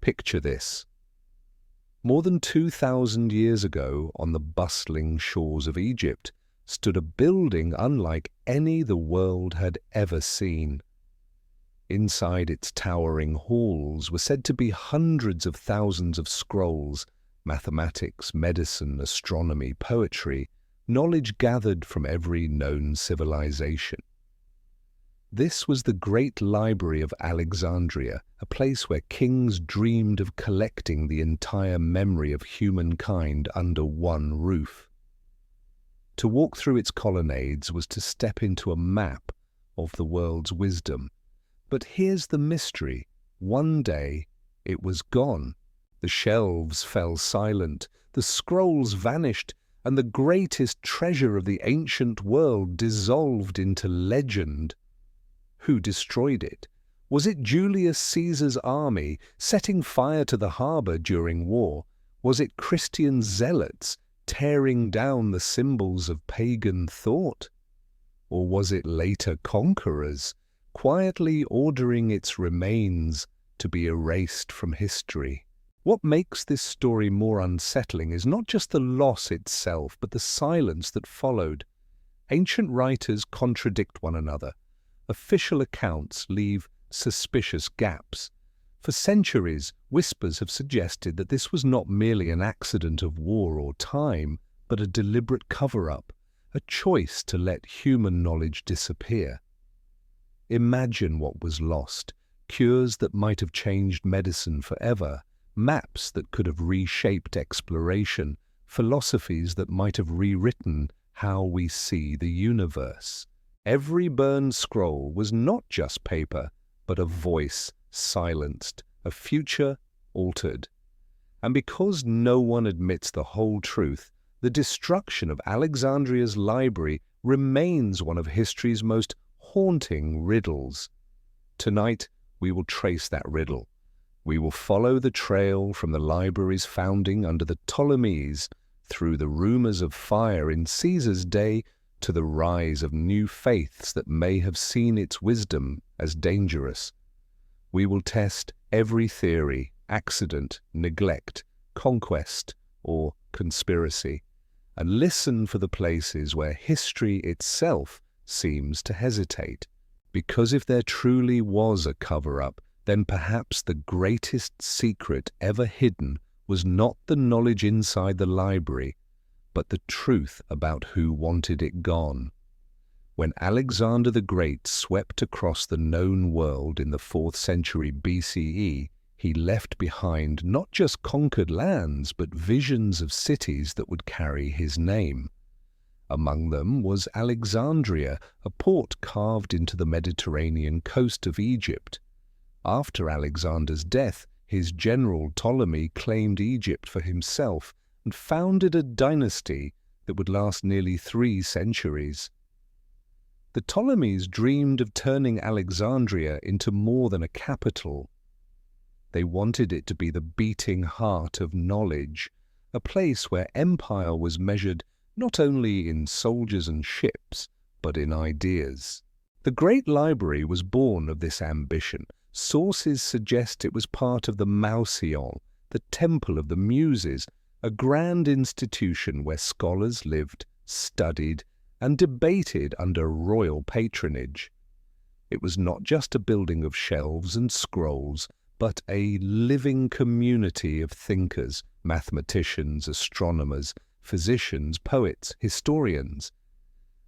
Picture this. More than 2,000 years ago, on the bustling shores of Egypt, stood a building unlike any the world had ever seen. Inside its towering halls were said to be hundreds of thousands of scrolls, mathematics, medicine, astronomy, poetry, knowledge gathered from every known civilization. This was the great Library of Alexandria, a place where kings dreamed of collecting the entire memory of humankind under one roof. To walk through its colonnades was to step into a map of the world's wisdom. But here's the mystery. One day, it was gone. The shelves fell silent, the scrolls vanished, and the greatest treasure of the ancient world dissolved into legend. Who destroyed it? Was it Julius Caesar's army setting fire to the harbor during war? Was it Christian zealots tearing down the symbols of pagan thought? Or was it later conquerors quietly ordering its remains to be erased from history? What makes this story more unsettling is not just the loss itself, but the silence that followed. Ancient writers contradict one another. Official accounts leave suspicious gaps. For centuries, whispers have suggested that this was not merely an accident of war or time, but a deliberate cover-up, a choice to let human knowledge disappear. Imagine what was lost: cures that might have changed medicine forever, maps that could have reshaped exploration, philosophies that might have rewritten how we see the universe. Every burned scroll was not just paper, but a voice silenced, a future altered. And because no one admits the whole truth, the destruction of Alexandria's library remains one of history's most haunting riddles. Tonight, we will trace that riddle. We will follow the trail from the library's founding under the Ptolemies, through the rumors of fire in Caesar's day, to the rise of new faiths that may have seen its wisdom as dangerous. We will test every theory, accident, neglect, conquest, or conspiracy, and listen for the places where history itself seems to hesitate. Because if there truly was a cover-up, then perhaps the greatest secret ever hidden was not the knowledge inside the library, but the truth about who wanted it gone. When Alexander the Great swept across the known world in the 4th century BCE, he left behind not just conquered lands, but visions of cities that would carry his name. Among them was Alexandria, a port carved into the Mediterranean coast of Egypt. After Alexander's death, his general Ptolemy claimed Egypt for himself and founded a dynasty that would last nearly 3 centuries. The Ptolemies dreamed of turning Alexandria into more than a capital. They wanted it to be the beating heart of knowledge, a place where empire was measured not only in soldiers and ships, but in ideas. The Great Library was born of this ambition. Sources suggest it was part of the Mausoleum, the Temple of the Muses, a grand institution where scholars lived, studied, and debated under royal patronage. It was not just a building of shelves and scrolls, but a living community of thinkers, mathematicians, astronomers, physicians, poets, historians.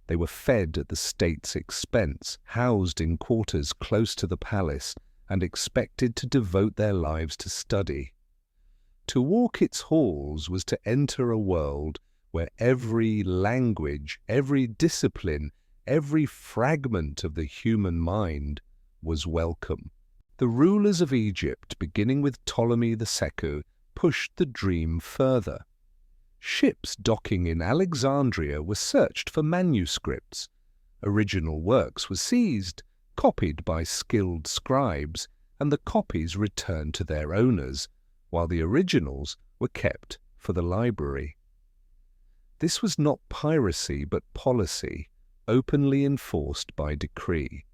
They were fed at the state's expense, housed in quarters close to the palace, and expected to devote their lives to study. To walk its halls was to enter a world where every language, every discipline, every fragment of the human mind was welcome. The rulers of Egypt, beginning with Ptolemy II, pushed the dream further. Ships docking in Alexandria were searched for manuscripts. Original works were seized, copied by skilled scribes, and the copies returned to their owners, while the originals were kept for the library. This was not piracy but policy, openly enforced by decree.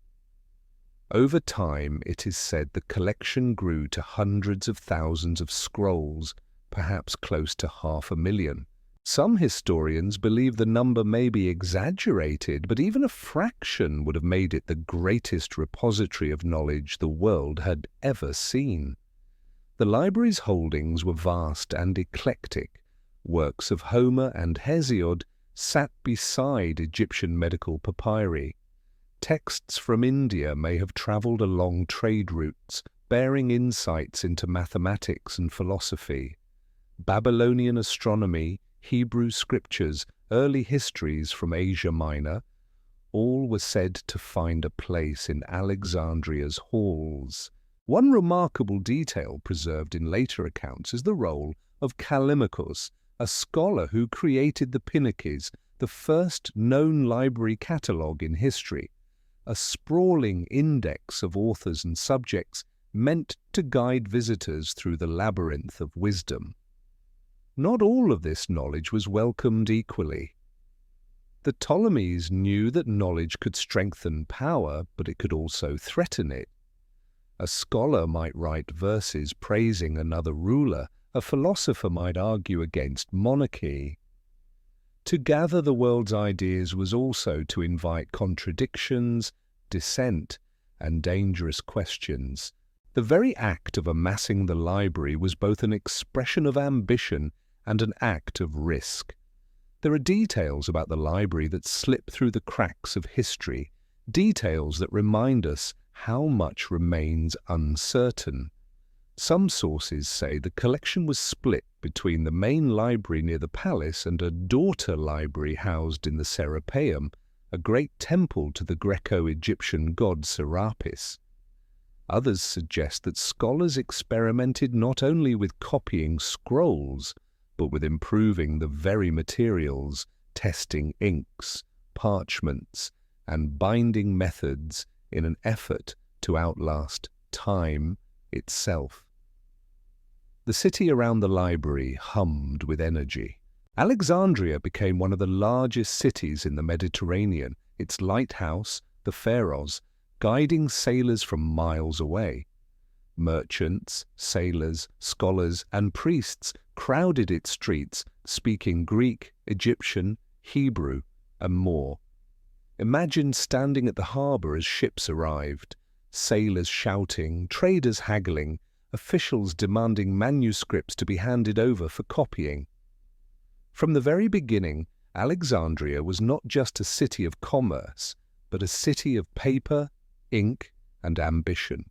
Over time, it is said the collection grew to hundreds of thousands of scrolls, perhaps close to 500,000. Some historians believe the number may be exaggerated, but even a fraction would have made it the greatest repository of knowledge the world had ever seen. The library's holdings were vast and eclectic. Works of Homer and Hesiod sat beside Egyptian medical papyri. Texts from India may have travelled along trade routes, bearing insights into mathematics and philosophy. Babylonian astronomy, Hebrew scriptures, early histories from Asia Minor, all were said to find a place in Alexandria's halls. One remarkable detail preserved in later accounts is the role of Callimachus, a scholar who created the Pinnaces, the first known library catalogue in history, a sprawling index of authors and subjects meant to guide visitors through the labyrinth of wisdom. Not all of this knowledge was welcomed equally. The Ptolemies knew that knowledge could strengthen power, but it could also threaten it. A scholar might write verses praising another ruler, a philosopher might argue against monarchy. To gather the world's ideas was also to invite contradictions, dissent, and dangerous questions. The very act of amassing the library was both an expression of ambition and an act of risk. There are details about the library that slip through the cracks of history, details that remind us how much remains uncertain. Some sources say the collection was split between the main library near the palace and a daughter library housed in the Serapeum, a great temple to the Greco-Egyptian god Serapis. Others suggest that scholars experimented not only with copying scrolls, but with improving the very materials, testing inks, parchments, and binding methods in an effort to outlast time itself. The city around the library hummed with energy. Alexandria became one of the largest cities in the Mediterranean, its lighthouse, the Pharos, guiding sailors from miles away. Merchants, sailors, scholars, and priests crowded its streets, speaking Greek, Egyptian, Hebrew, and more. Imagine standing at the harbour as ships arrived, sailors shouting, traders haggling, officials demanding manuscripts to be handed over for copying. From the very beginning, Alexandria was not just a city of commerce, but a city of paper, ink, and ambition.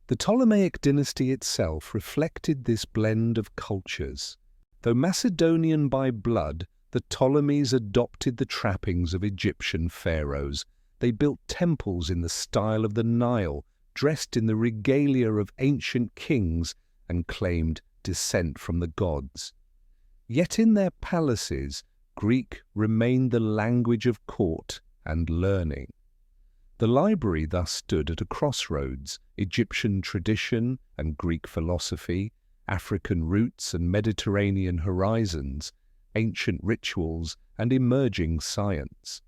The Ptolemaic dynasty itself reflected this blend of cultures. Though Macedonian by blood, the Ptolemies adopted the trappings of Egyptian pharaohs. They built temples in the style of the Nile, dressed in the regalia of ancient kings, and claimed descent from the gods. Yet in their palaces, Greek remained the language of court and learning. The library thus stood at a crossroads: Egyptian tradition and Greek philosophy, African roots and Mediterranean horizons, ancient rituals and emerging science.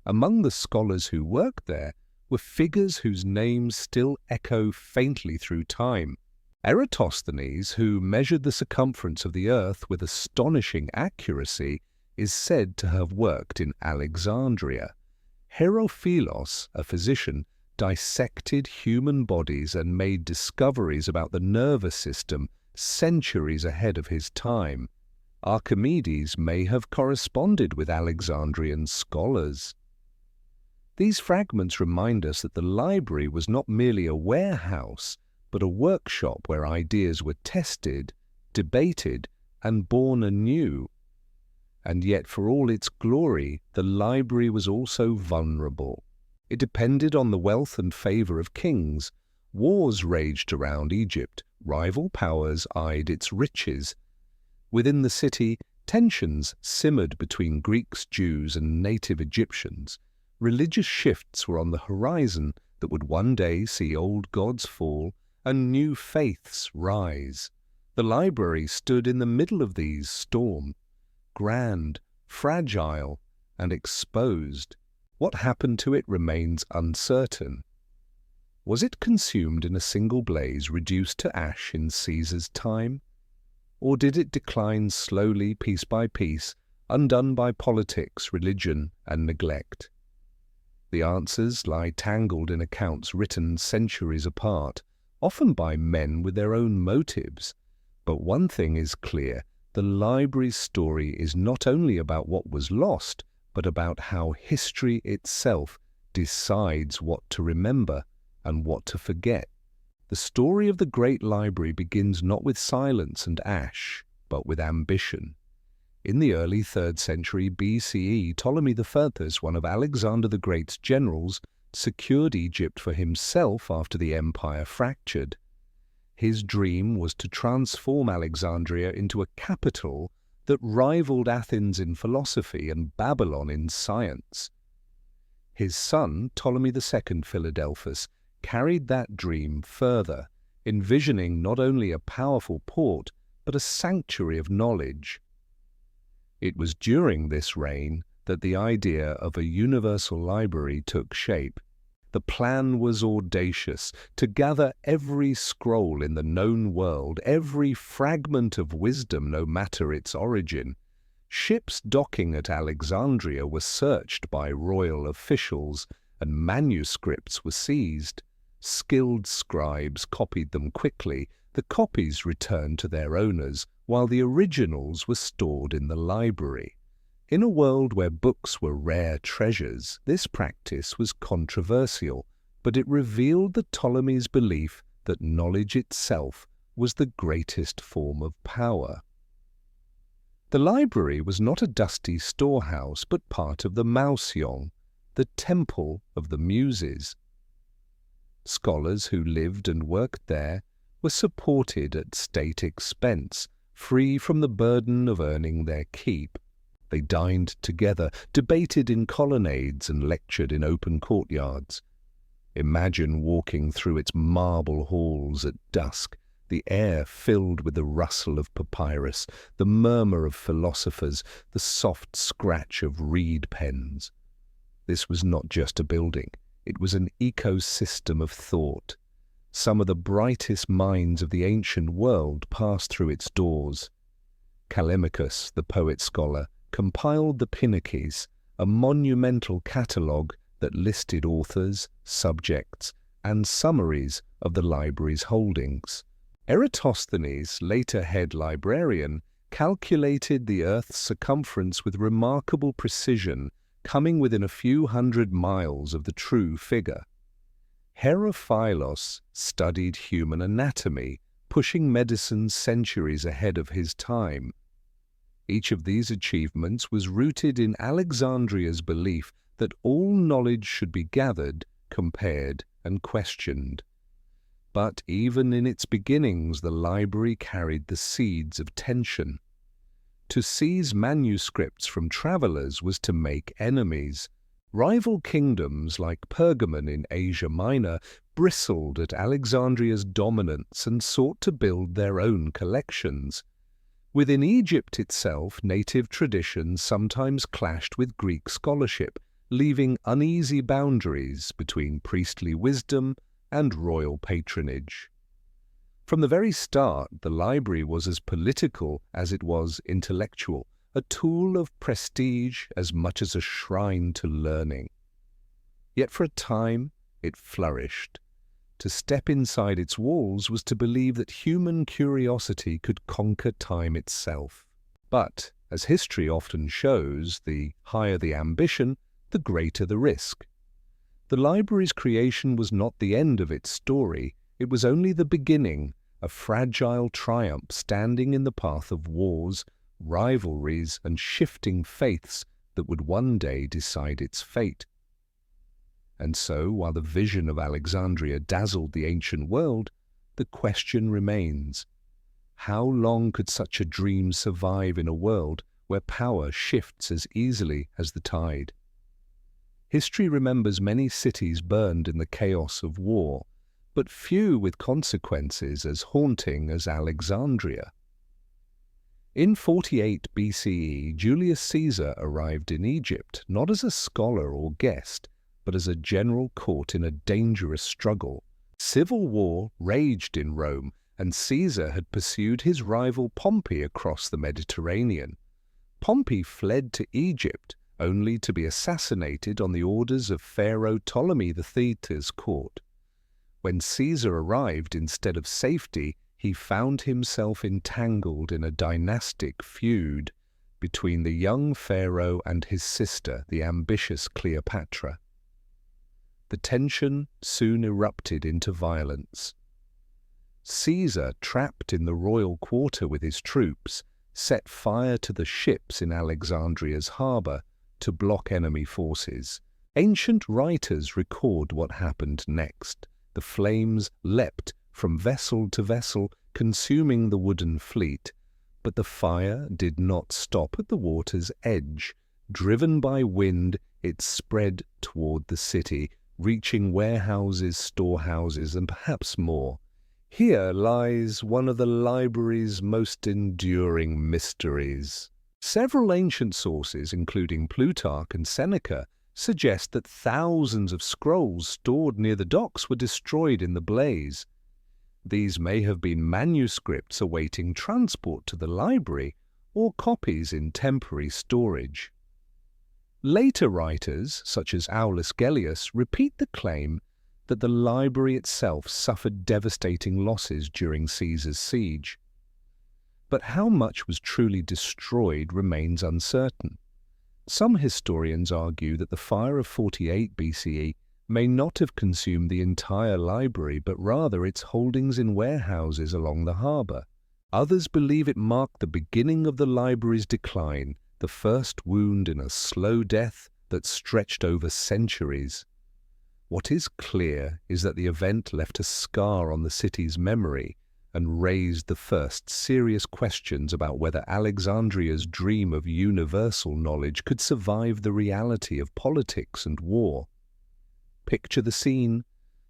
Among the scholars who worked there were figures whose names still echo faintly through time. Eratosthenes, who measured the circumference of the earth with astonishing accuracy, is said to have worked in Alexandria. Herophilos, a physician, dissected human bodies and made discoveries about the nervous system centuries ahead of his time. Archimedes may have corresponded with Alexandrian scholars. These fragments remind us that the library was not merely a warehouse, but a workshop where ideas were tested, debated, and born anew. And yet, for all its glory, the library was also vulnerable. It depended on the wealth and favour of kings. Wars raged around Egypt. Rival powers eyed its riches. Within the city, tensions simmered between Greeks, Jews, and native Egyptians. Religious shifts were on the horizon that would one day see old gods fall and new faiths rise. The library stood in the middle of these storms. Grand, fragile, and exposed. What happened to it remains uncertain. Was it consumed in a single blaze, reduced to ash in Caesar's time? Or did it decline slowly, piece by piece, undone by politics, religion, and neglect? The answers lie tangled in accounts written centuries apart, often by men with their own motives. But one thing is clear: the library's story is not only about what was lost, but about how history itself decides what to remember and what to forget. The story of the great library begins not with silence and ash, but with ambition. In the early 3rd century BCE, Ptolemy I, one of Alexander the Great's generals, secured Egypt for himself after the empire fractured. His dream was to transform Alexandria into a capital that rivaled Athens in philosophy and Babylon in science. His son, Ptolemy II Philadelphus, carried that dream further, envisioning not only a powerful port, but a sanctuary of knowledge. It was during this reign that the idea of a universal library took shape. The plan was audacious: to gather every scroll in the known world, every fragment of wisdom, no matter its origin. Ships docking at Alexandria were searched by royal officials, and manuscripts were seized. Skilled scribes copied them quickly. The copies returned to their owners, while the originals were stored in the library. In a world where books were rare treasures, this practice was controversial, but it revealed the Ptolemies' belief that knowledge itself was the greatest form of power. The library was not a dusty storehouse, but part of the Mausion, the temple of the Muses. Scholars who lived and worked there were supported at state expense, free from the burden of earning their keep. They dined together, debated in colonnades, and lectured in open courtyards. Imagine walking through its marble halls at dusk, the air filled with the rustle of papyrus, the murmur of philosophers, the soft scratch of reed pens. This was not just a building, it was an ecosystem of thought. Some of the brightest minds of the ancient world passed through its doors. Callimachus, the poet-scholar, compiled the Pinnaces, a monumental catalogue that listed authors, subjects, and summaries of the library's holdings. Eratosthenes, later head librarian, calculated the Earth's circumference with remarkable precision, coming within a few hundred miles of the true figure. Herophilos studied human anatomy, pushing medicine centuries ahead of his time. Each of these achievements was rooted in Alexandria's belief that all knowledge should be gathered, compared, and questioned. But even in its beginnings, the library carried the seeds of tension. To seize manuscripts from travelers was to make enemies. Rival kingdoms like Pergamon in Asia Minor bristled at Alexandria's dominance and sought to build their own collections. Within Egypt itself, native traditions sometimes clashed with Greek scholarship, leaving uneasy boundaries between priestly wisdom and royal patronage. From the very start, the library was as political as it was intellectual, a tool of prestige as much as a shrine to learning. Yet for a time, it flourished. To step inside its walls was to believe that human curiosity could conquer time itself. But, as history often shows, the higher the ambition, the greater the risk. The library's creation was not the end of its story, it was only the beginning, a fragile triumph standing in the path of wars, rivalries, and shifting faiths that would one day decide its fate. And so, while the vision of Alexandria dazzled the ancient world, the question remains: how long could such a dream survive in a world where power shifts as easily as the tide? History remembers many cities burned in the chaos of war, but few with consequences as haunting as Alexandria. In 48 BCE, Julius Caesar arrived in Egypt, not as a scholar or guest, but as a general caught in a dangerous struggle. Civil war raged in Rome, and Caesar had pursued his rival Pompey across the Mediterranean. Pompey fled to Egypt, only to be assassinated on the orders of Pharaoh Ptolemy III's court. When Caesar arrived instead of safety, he found himself entangled in a dynastic feud between the young pharaoh and his sister, the ambitious Cleopatra. The tension soon erupted into violence. Caesar, trapped in the royal quarter with his troops, set fire to the ships in Alexandria's harbour to block enemy forces. Ancient writers record what happened next. The flames leapt from vessel to vessel, consuming the wooden fleet. But the fire did not stop at the water's edge. Driven by wind, it spread toward the city, reaching warehouses, storehouses, and perhaps more. Here lies one of the library's most enduring mysteries. Several ancient sources, including Plutarch and Seneca, suggest that thousands of scrolls stored near the docks were destroyed in the blaze. These may have been manuscripts awaiting transport to the library or copies in temporary storage. Later writers, such as Aulus Gellius, repeat the claim that the library itself suffered devastating losses during Caesar's siege. But how much was truly destroyed remains uncertain. Some historians argue that the fire of 48 BCE may not have consumed the entire library, but rather its holdings in warehouses along the harbour. Others believe it marked the beginning of the library's decline, the first wound in a slow death that stretched over centuries. What is clear is that the event left a scar on the city's memory and raised the first serious questions about whether Alexandria's dream of universal knowledge could survive the reality of politics and war. Picture the scene: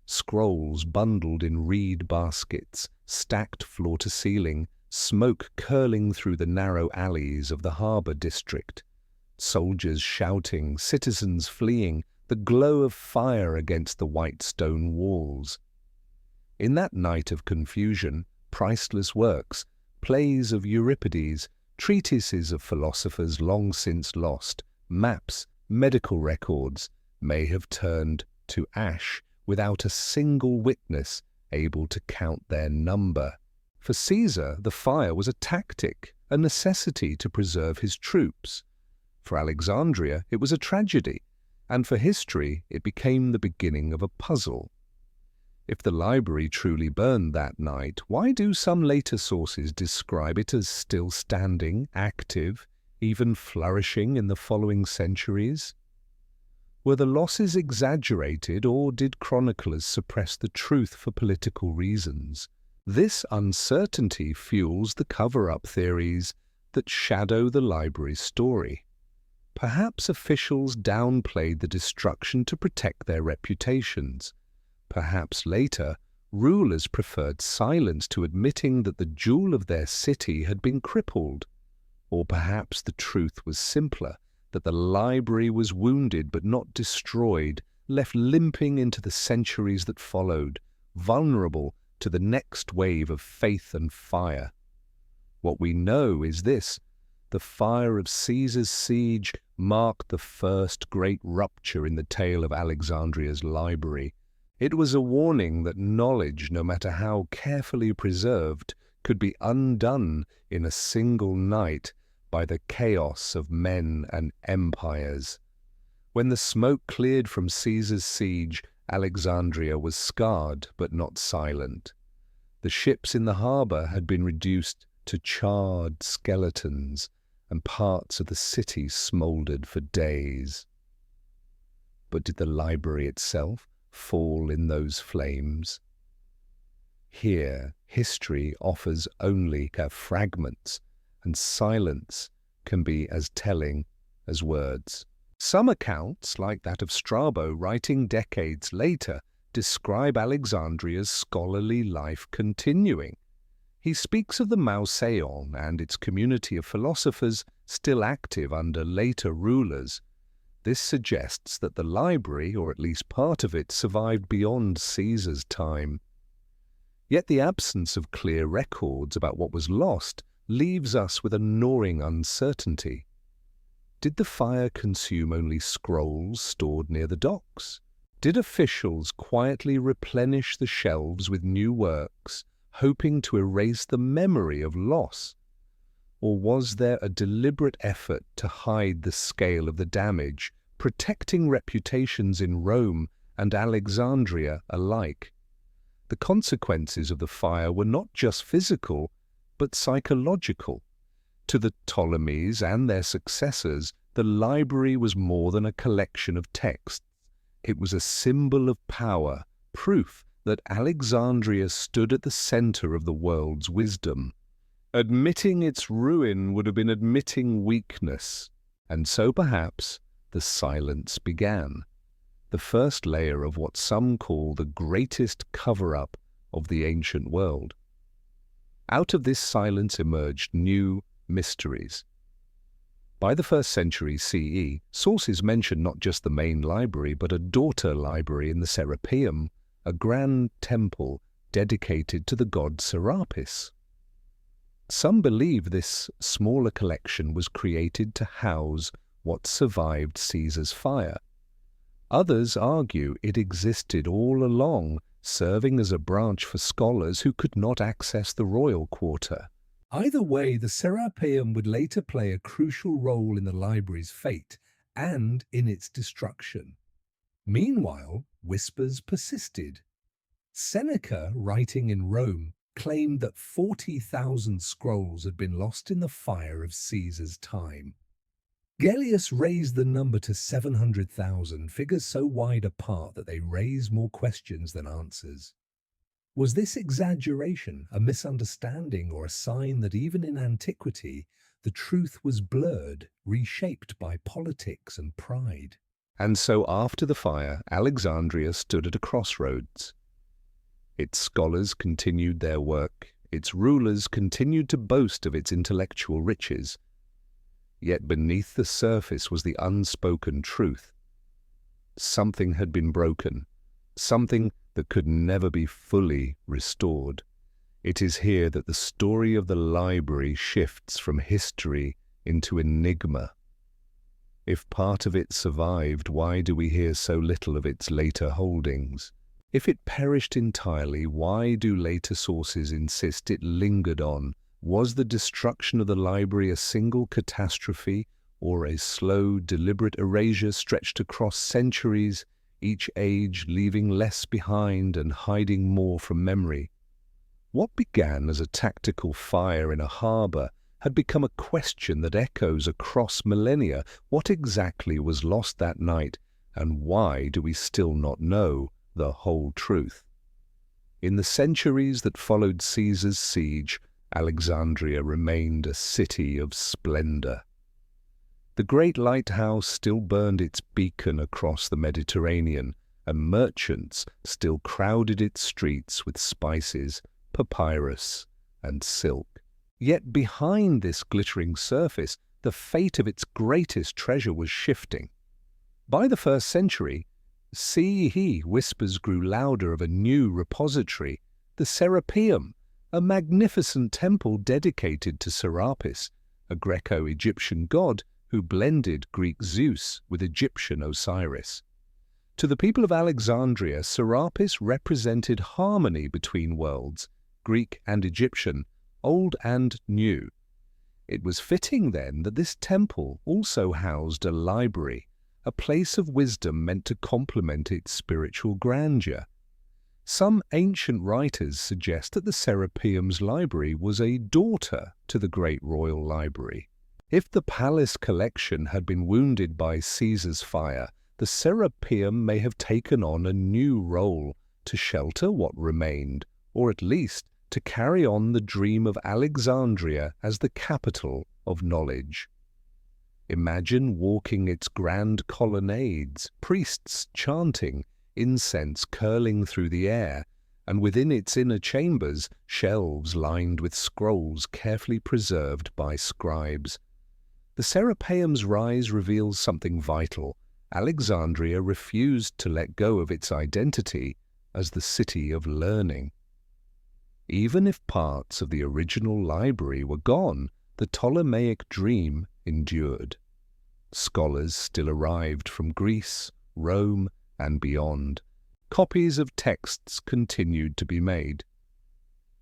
scrolls bundled in reed baskets, stacked floor to ceiling, smoke curling through the narrow alleys of the harbour district. Soldiers shouting, citizens fleeing, the glow of fire against the white stone walls. In that night of confusion, priceless works, plays of Euripides, treatises of philosophers long since lost, maps, medical records, may have turned to ash without a single witness able to count their number. For Caesar, the fire was a tactic, a necessity to preserve his troops. For Alexandria, it was a tragedy, and for history, it became the beginning of a puzzle. If the library truly burned that night, why do some later sources describe it as still standing, active, even flourishing in the following centuries? Were the losses exaggerated, or did chroniclers suppress the truth for political reasons? This uncertainty fuels the cover-up theories that shadow the library's story. Perhaps officials downplayed the destruction to protect their reputations. Perhaps later, rulers preferred silence to admitting that the jewel of their city had been crippled. Or perhaps the truth was simpler, that the library was wounded but not destroyed, left limping into the centuries that followed, vulnerable to the next wave of faith and fire. What we know is this: the fire of Caesar's siege marked the first great rupture in the tale of Alexandria's library. It was a warning that knowledge, no matter how carefully preserved, could be undone in a single night by the chaos of men and empires. When the smoke cleared from Caesar's siege, Alexandria was scarred but not silent. The ships in the harbour had been reduced to charred skeletons, and parts of the city smouldered for days. But did the library itself fall in those flames? Here, history offers only fragments, and silence can be as telling as words. Some accounts, like that of Strabo writing decades later, describe Alexandria's scholarly life continuing. He speaks of the Mauseon and its community of philosophers still active under later rulers. This suggests that the library, or at least part of it, survived beyond Caesar's time. Yet the absence of clear records about what was lost leaves us with a gnawing uncertainty. Did the fire consume only scrolls stored near the docks? Did officials quietly replenish the shelves with new works, hoping to erase the memory of loss? Or was there a deliberate effort to hide the scale of the damage, protecting reputations in Rome and Alexandria alike? The consequences of the fire were not just physical, but psychological. To the Ptolemies and their successors, the library was more than a collection of texts. It was a symbol of power, proof that Alexandria stood at the center of the world's wisdom. Admitting its ruin would have been admitting weakness, and so perhaps the silence began, the first layer of what some call the greatest cover-up of the ancient world. Out of this silence emerged new mysteries. By the 1st century CE, sources mention not just the main library, but a daughter library in the Serapeum, a grand temple dedicated to the god Serapis. Some believe this smaller collection was created to house what survived Caesar's fire. Others argue it existed all along, serving as a branch for scholars who could not access the royal quarter. Either way, the Serapeum would later play a crucial role in the library's fate and in its destruction. Meanwhile, whispers persisted. Seneca, writing in Rome, claimed that 40,000 scrolls had been lost in the fire of Caesar's time. Gellius raised the number to 700,000, figures so wide apart that they raise more questions than answers. Was this exaggeration, a misunderstanding, or a sign that even in antiquity, the truth was blurred, reshaped by politics and pride? And so after the fire, Alexandria stood at a crossroads. Its scholars continued their work, its rulers continued to boast of its intellectual riches. Yet beneath the surface was the unspoken truth. Something had been broken, something that could never be fully restored. It is here that the story of the library shifts from history into enigma. If part of it survived, why do we hear so little of its later holdings? If it perished entirely, why do later sources insist it lingered on? Was the destruction of the library a single catastrophe, or a slow, deliberate erasure stretched across centuries, each age leaving less behind and hiding more from memory? What began as a tactical fire in a harbour had become a question that echoes across millennia. What exactly was lost that night, and why do we still not know the whole truth? In the centuries that followed Caesar's siege, Alexandria remained a city of splendor. The great lighthouse still burned its beacon across the Mediterranean, and merchants still crowded its streets with spices, papyrus, and silk. Yet behind this glittering surface, the fate of its greatest treasure was shifting. By the 1st century, CE whispers grew louder of a new repository, the Serapeum, a magnificent temple dedicated to Serapis, a Greco-Egyptian god who blended Greek Zeus with Egyptian Osiris. To the people of Alexandria, Serapis represented harmony between worlds, Greek and Egyptian, old and new. It was fitting then that this temple also housed a library, a place of wisdom meant to complement its spiritual grandeur. Some ancient writers suggest that the Serapeum's library was a daughter to the great royal library. If the palace collection had been wounded by Caesar's fire, the Serapeum may have taken on a new role to shelter what remained, or at least to carry on the dream of Alexandria as the capital of knowledge. Imagine walking its grand colonnades, priests chanting, incense curling through the air, and within its inner chambers, shelves lined with scrolls carefully preserved by scribes. The Serapeum's rise reveals something vital, Alexandria refused to let go of its identity as the city of learning. Even if parts of the original library were gone, the Ptolemaic dream endured. Scholars still arrived from Greece, Rome, and beyond. Copies of texts continued to be made.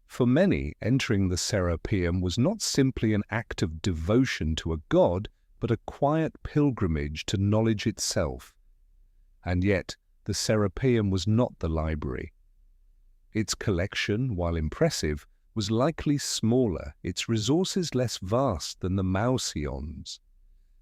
For many, entering the Serapeum was not simply an act of devotion to a god, but a quiet pilgrimage to knowledge itself. And yet, the Serapeum was not the library. Its collection, while impressive, was likely smaller, its resources less vast than the Mausione's.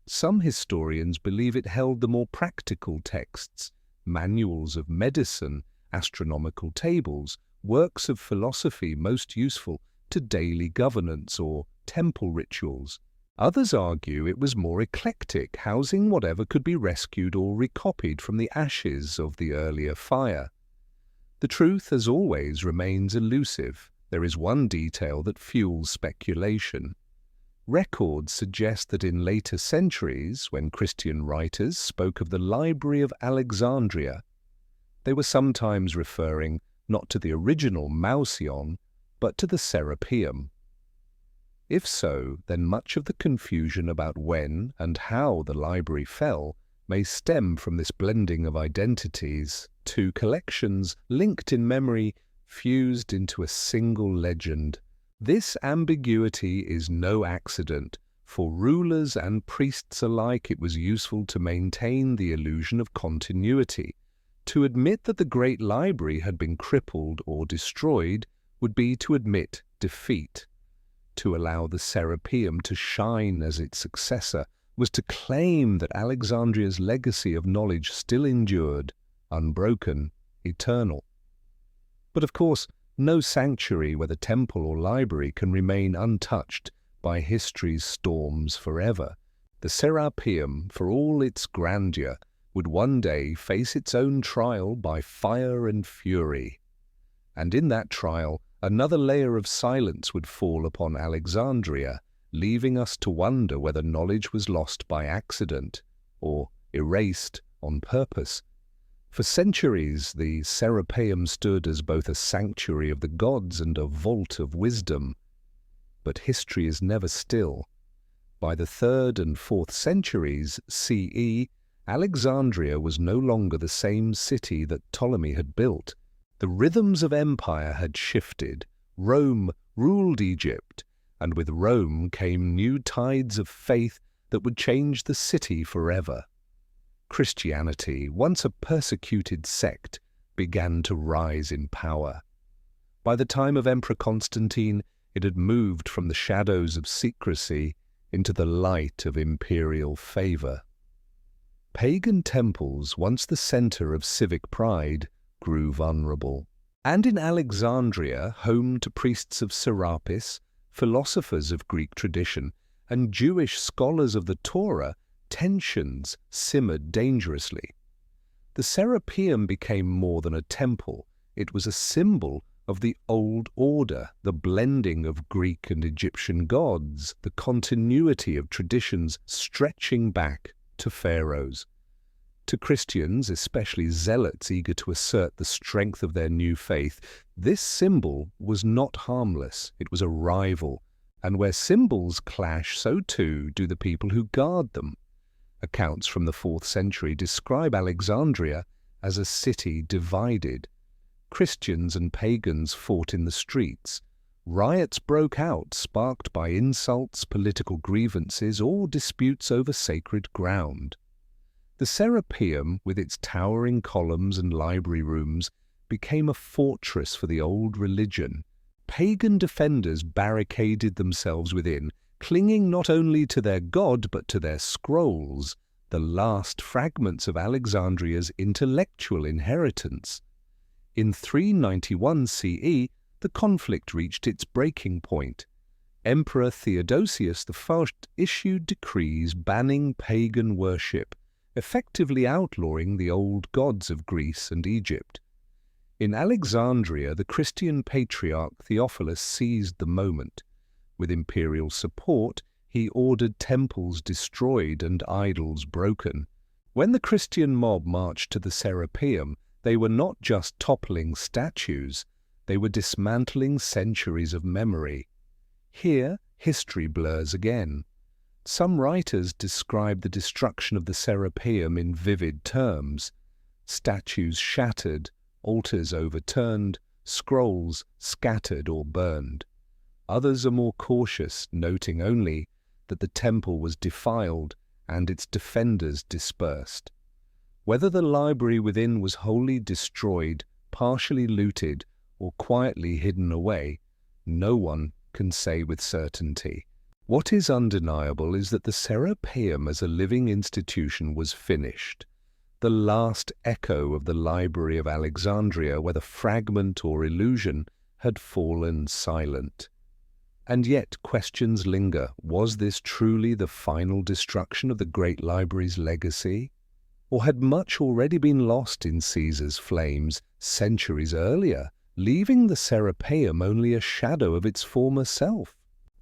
Some historians believe it held the more practical texts, manuals of medicine, astronomical tables, works of philosophy most useful to daily governance or temple rituals. Others argue it was more eclectic, housing whatever could be rescued or recopied from the ashes of the earlier fire. The truth, as always, remains elusive. There is one detail that fuels speculation. Records suggest that in later centuries, when Christian writers spoke of the Library of Alexandria, they were sometimes referring not to the original Mausion, but to the Serapeum. If so, then much of the confusion about when and how the library fell may stem from this blending of identities, two collections linked in memory, fused into a single legend. This ambiguity is no accident. For rulers and priests alike, it was useful to maintain the illusion of continuity. To admit that the great library had been crippled or destroyed would be to admit defeat. To allow the Serapeum to shine as its successor was to claim that Alexandria's legacy of knowledge still endured, unbroken, eternal. But of course, no sanctuary, whether temple or library, can remain untouched by history's storms forever. The Serapeum, for all its grandeur, would one day face its own trial by fire and fury. And in that trial, another layer of silence would fall upon Alexandria, leaving us to wonder whether knowledge was lost by accident or erased on purpose. For centuries, the Serapeum stood as both a sanctuary of the gods and a vault of wisdom. But history is never still. By the 3rd and 4th centuries CE, Alexandria was no longer the same city that Ptolemy had built. The rhythms of empire had shifted. Rome ruled Egypt, and with Rome came new tides of faith that would change the city forever. Christianity, once a persecuted sect, began to rise in power. By the time of Emperor Constantine, it had moved from the shadows of secrecy into the light of imperial favor. Pagan temples, once the center of civic pride, grew vulnerable. And in Alexandria, home to priests of Serapis, philosophers of Greek tradition, and Jewish scholars of the Torah, tensions simmered dangerously. The Serapeum became more than a temple. It was a symbol of the old order, the blending of Greek and Egyptian gods, the continuity of traditions stretching back to pharaohs. To Christians, especially zealots eager to assert the strength of their new faith, this symbol was not harmless. It was a rival, and where symbols clash, so too do the people who guard them. Accounts from the 4th century describe Alexandria as a city divided. Christians and pagans fought in the streets. Riots broke out, sparked by insults, political grievances, or disputes over sacred ground. The Serapeum, with its towering columns and library rooms, became a fortress for the old religion. Pagan defenders barricaded themselves within, clinging not only to their god but to their scrolls, the last fragments of Alexandria's intellectual inheritance. In 391 CE, the conflict reached its breaking point. Emperor Theodosius I issued decrees banning pagan worship, effectively outlawing the old gods of Greece and Egypt. In Alexandria, the Christian patriarch Theophilus seized the moment. With imperial support, he ordered temples destroyed and idols broken. When the Christian mob marched to the Serapeum, they were not just toppling statues, they were dismantling centuries of memory. Here, history blurs again. Some writers describe the destruction of the Serapeum in vivid terms: statues shattered, altars overturned, scrolls scattered or burned. Others are more cautious, noting only that the temple was defiled and its defenders dispersed. Whether the library within was wholly destroyed, partially looted, or quietly hidden away, no one can say with certainty. What is undeniable is that the Serapeum as a living institution was finished, the last echo of the Library of Alexandria, whether fragment or illusion, had fallen silent. And yet questions linger. Was this truly the final destruction of the great library's legacy? Or had much already been lost in Caesar's flames centuries earlier, leaving the Serapeum only a shadow of its former self?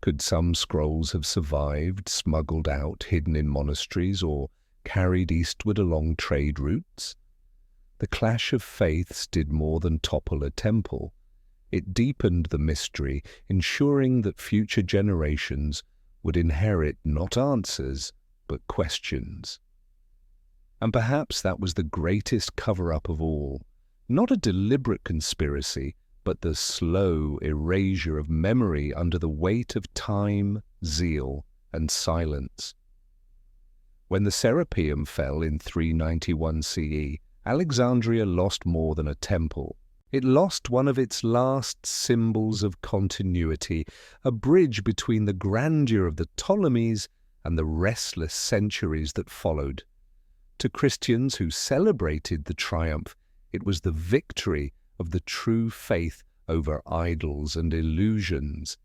Could some scrolls have survived, smuggled out, hidden in monasteries, or carried eastward along trade routes? The clash of faiths did more than topple a temple. It deepened the mystery, ensuring that future generations would inherit not answers, but questions. And perhaps that was the greatest cover-up of all. Not a deliberate conspiracy, but the slow erasure of memory under the weight of time, zeal, and silence. When the Serapeum fell in 391 CE, Alexandria lost more than a temple. It lost one of its last symbols of continuity, a bridge between the grandeur of the Ptolemies and the restless centuries that followed. To Christians who celebrated the triumph, it was the victory of the true faith over idols and illusions.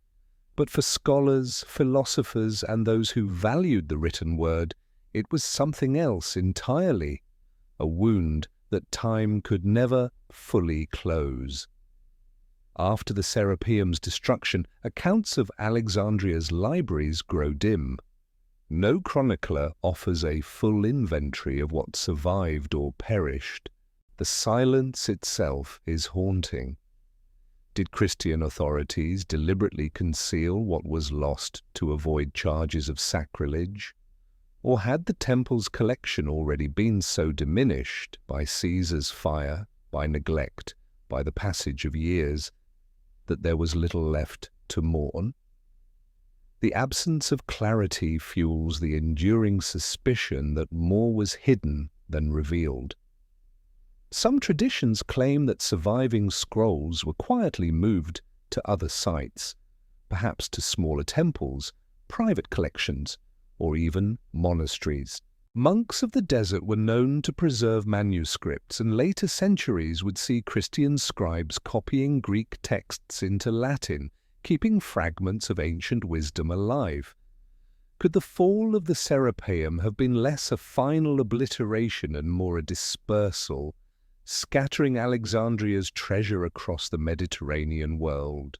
But for scholars, philosophers, and those who valued the written word, it was something else entirely, a wound that time could never fully close. After the Serapeum's destruction, accounts of Alexandria's libraries grow dim. No chronicler offers a full inventory of what survived or perished. The silence itself is haunting. Did Christian authorities deliberately conceal what was lost to avoid charges of sacrilege? Or had the temple's collection already been so diminished by Caesar's fire, by neglect, by the passage of years, that there was little left to mourn? The absence of clarity fuels the enduring suspicion that more was hidden than revealed. Some traditions claim that surviving scrolls were quietly moved to other sites, perhaps to smaller temples, private collections, or even monasteries. Monks of the desert were known to preserve manuscripts, and later centuries would see Christian scribes copying Greek texts into Latin, keeping fragments of ancient wisdom alive. Could the fall of the Serapeum have been less a final obliteration and more a dispersal, scattering Alexandria's treasure across the Mediterranean world?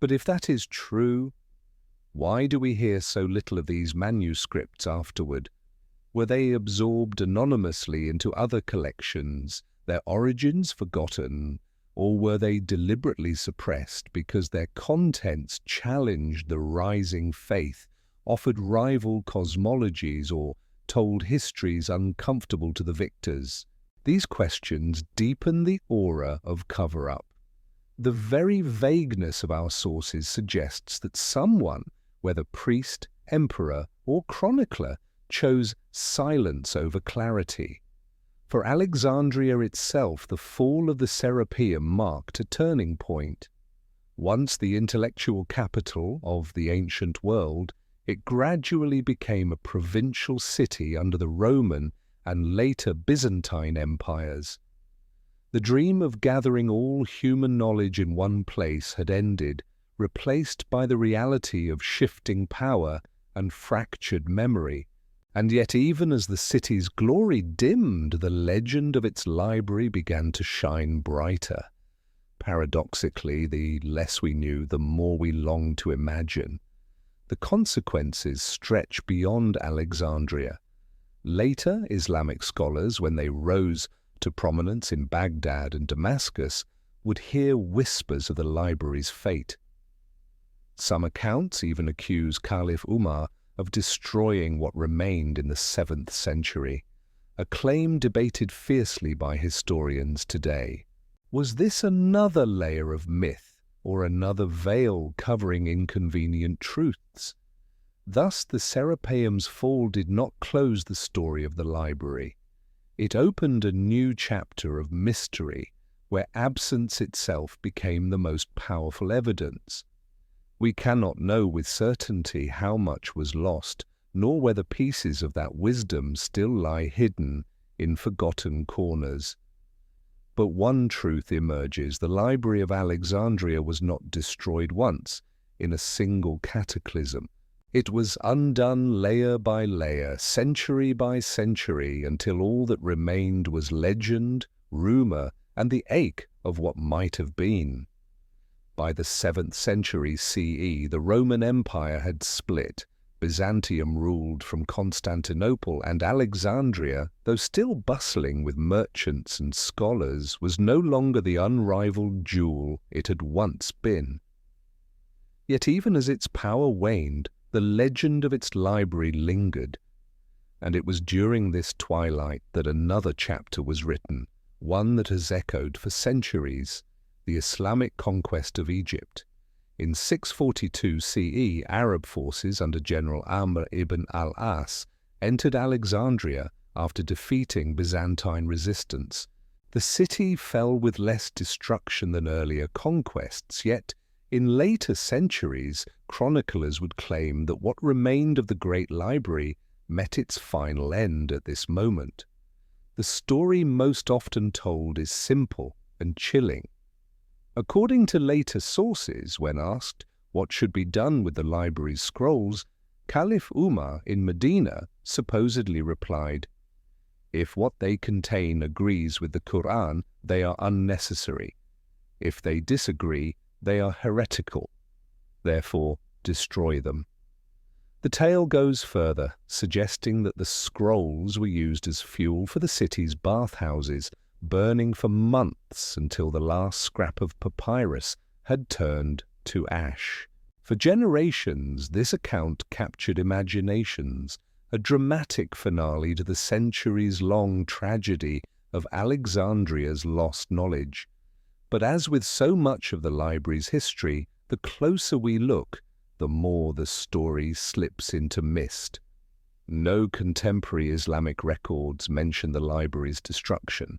But if that is true, why do we hear so little of these manuscripts afterward? Were they absorbed anonymously into other collections, their origins forgotten, or were they deliberately suppressed because their contents challenged the rising faith, offered rival cosmologies, or told histories uncomfortable to the victors? These questions deepen the aura of cover-up. The very vagueness of our sources suggests that someone, whether priest, emperor, or chronicler, chose silence over clarity. For Alexandria itself, the fall of the Serapeum marked a turning point. Once the intellectual capital of the ancient world, it gradually became a provincial city under the Roman and later Byzantine empires. The dream of gathering all human knowledge in one place had ended, replaced by the reality of shifting power and fractured memory. And yet even as the city's glory dimmed, the legend of its library began to shine brighter. Paradoxically, the less we knew, the more we longed to imagine. The consequences stretch beyond Alexandria. Later Islamic scholars, when they rose to prominence in Baghdad and Damascus, would hear whispers of the library's fate. Some accounts even accuse Caliph Umar of destroying what remained in the 7th century, a claim debated fiercely by historians today. Was this another layer of myth, or another veil covering inconvenient truths? Thus, the Serapeum's fall did not close the story of the library. It opened a new chapter of mystery, where absence itself became the most powerful evidence. We cannot know with certainty how much was lost, nor whether pieces of that wisdom still lie hidden in forgotten corners. But one truth emerges: the Library of Alexandria was not destroyed once, in a single cataclysm. It was undone layer by layer, century by century, until all that remained was legend, rumor, and the ache of what might have been. By the 7th century CE, the Roman Empire had split. Byzantium ruled from Constantinople, and Alexandria, though still bustling with merchants and scholars, was no longer the unrivaled jewel it had once been. Yet even as its power waned, the legend of its library lingered, and it was during this twilight that another chapter was written, one that has echoed for centuries: the Islamic conquest of Egypt. In 642 CE, Arab forces under General Amr ibn al-As entered Alexandria after defeating Byzantine resistance. The city fell with less destruction than earlier conquests, yet in later centuries, chroniclers would claim that what remained of the great library met its final end at this moment. The story most often told is simple and chilling. According to later sources, when asked what should be done with the library's scrolls, Caliph Umar in Medina supposedly replied, "If what they contain agrees with the Quran, they are unnecessary. If they disagree, they are heretical. Therefore, destroy them." The tale goes further, suggesting that the scrolls were used as fuel for the city's bathhouses, burning for months until the last scrap of papyrus had turned to ash. For generations, this account captured imaginations, a dramatic finale to the centuries-long tragedy of Alexandria's lost knowledge. But as with so much of the library's history, the closer we look, the more the story slips into mist. No contemporary Islamic records mention the library's destruction.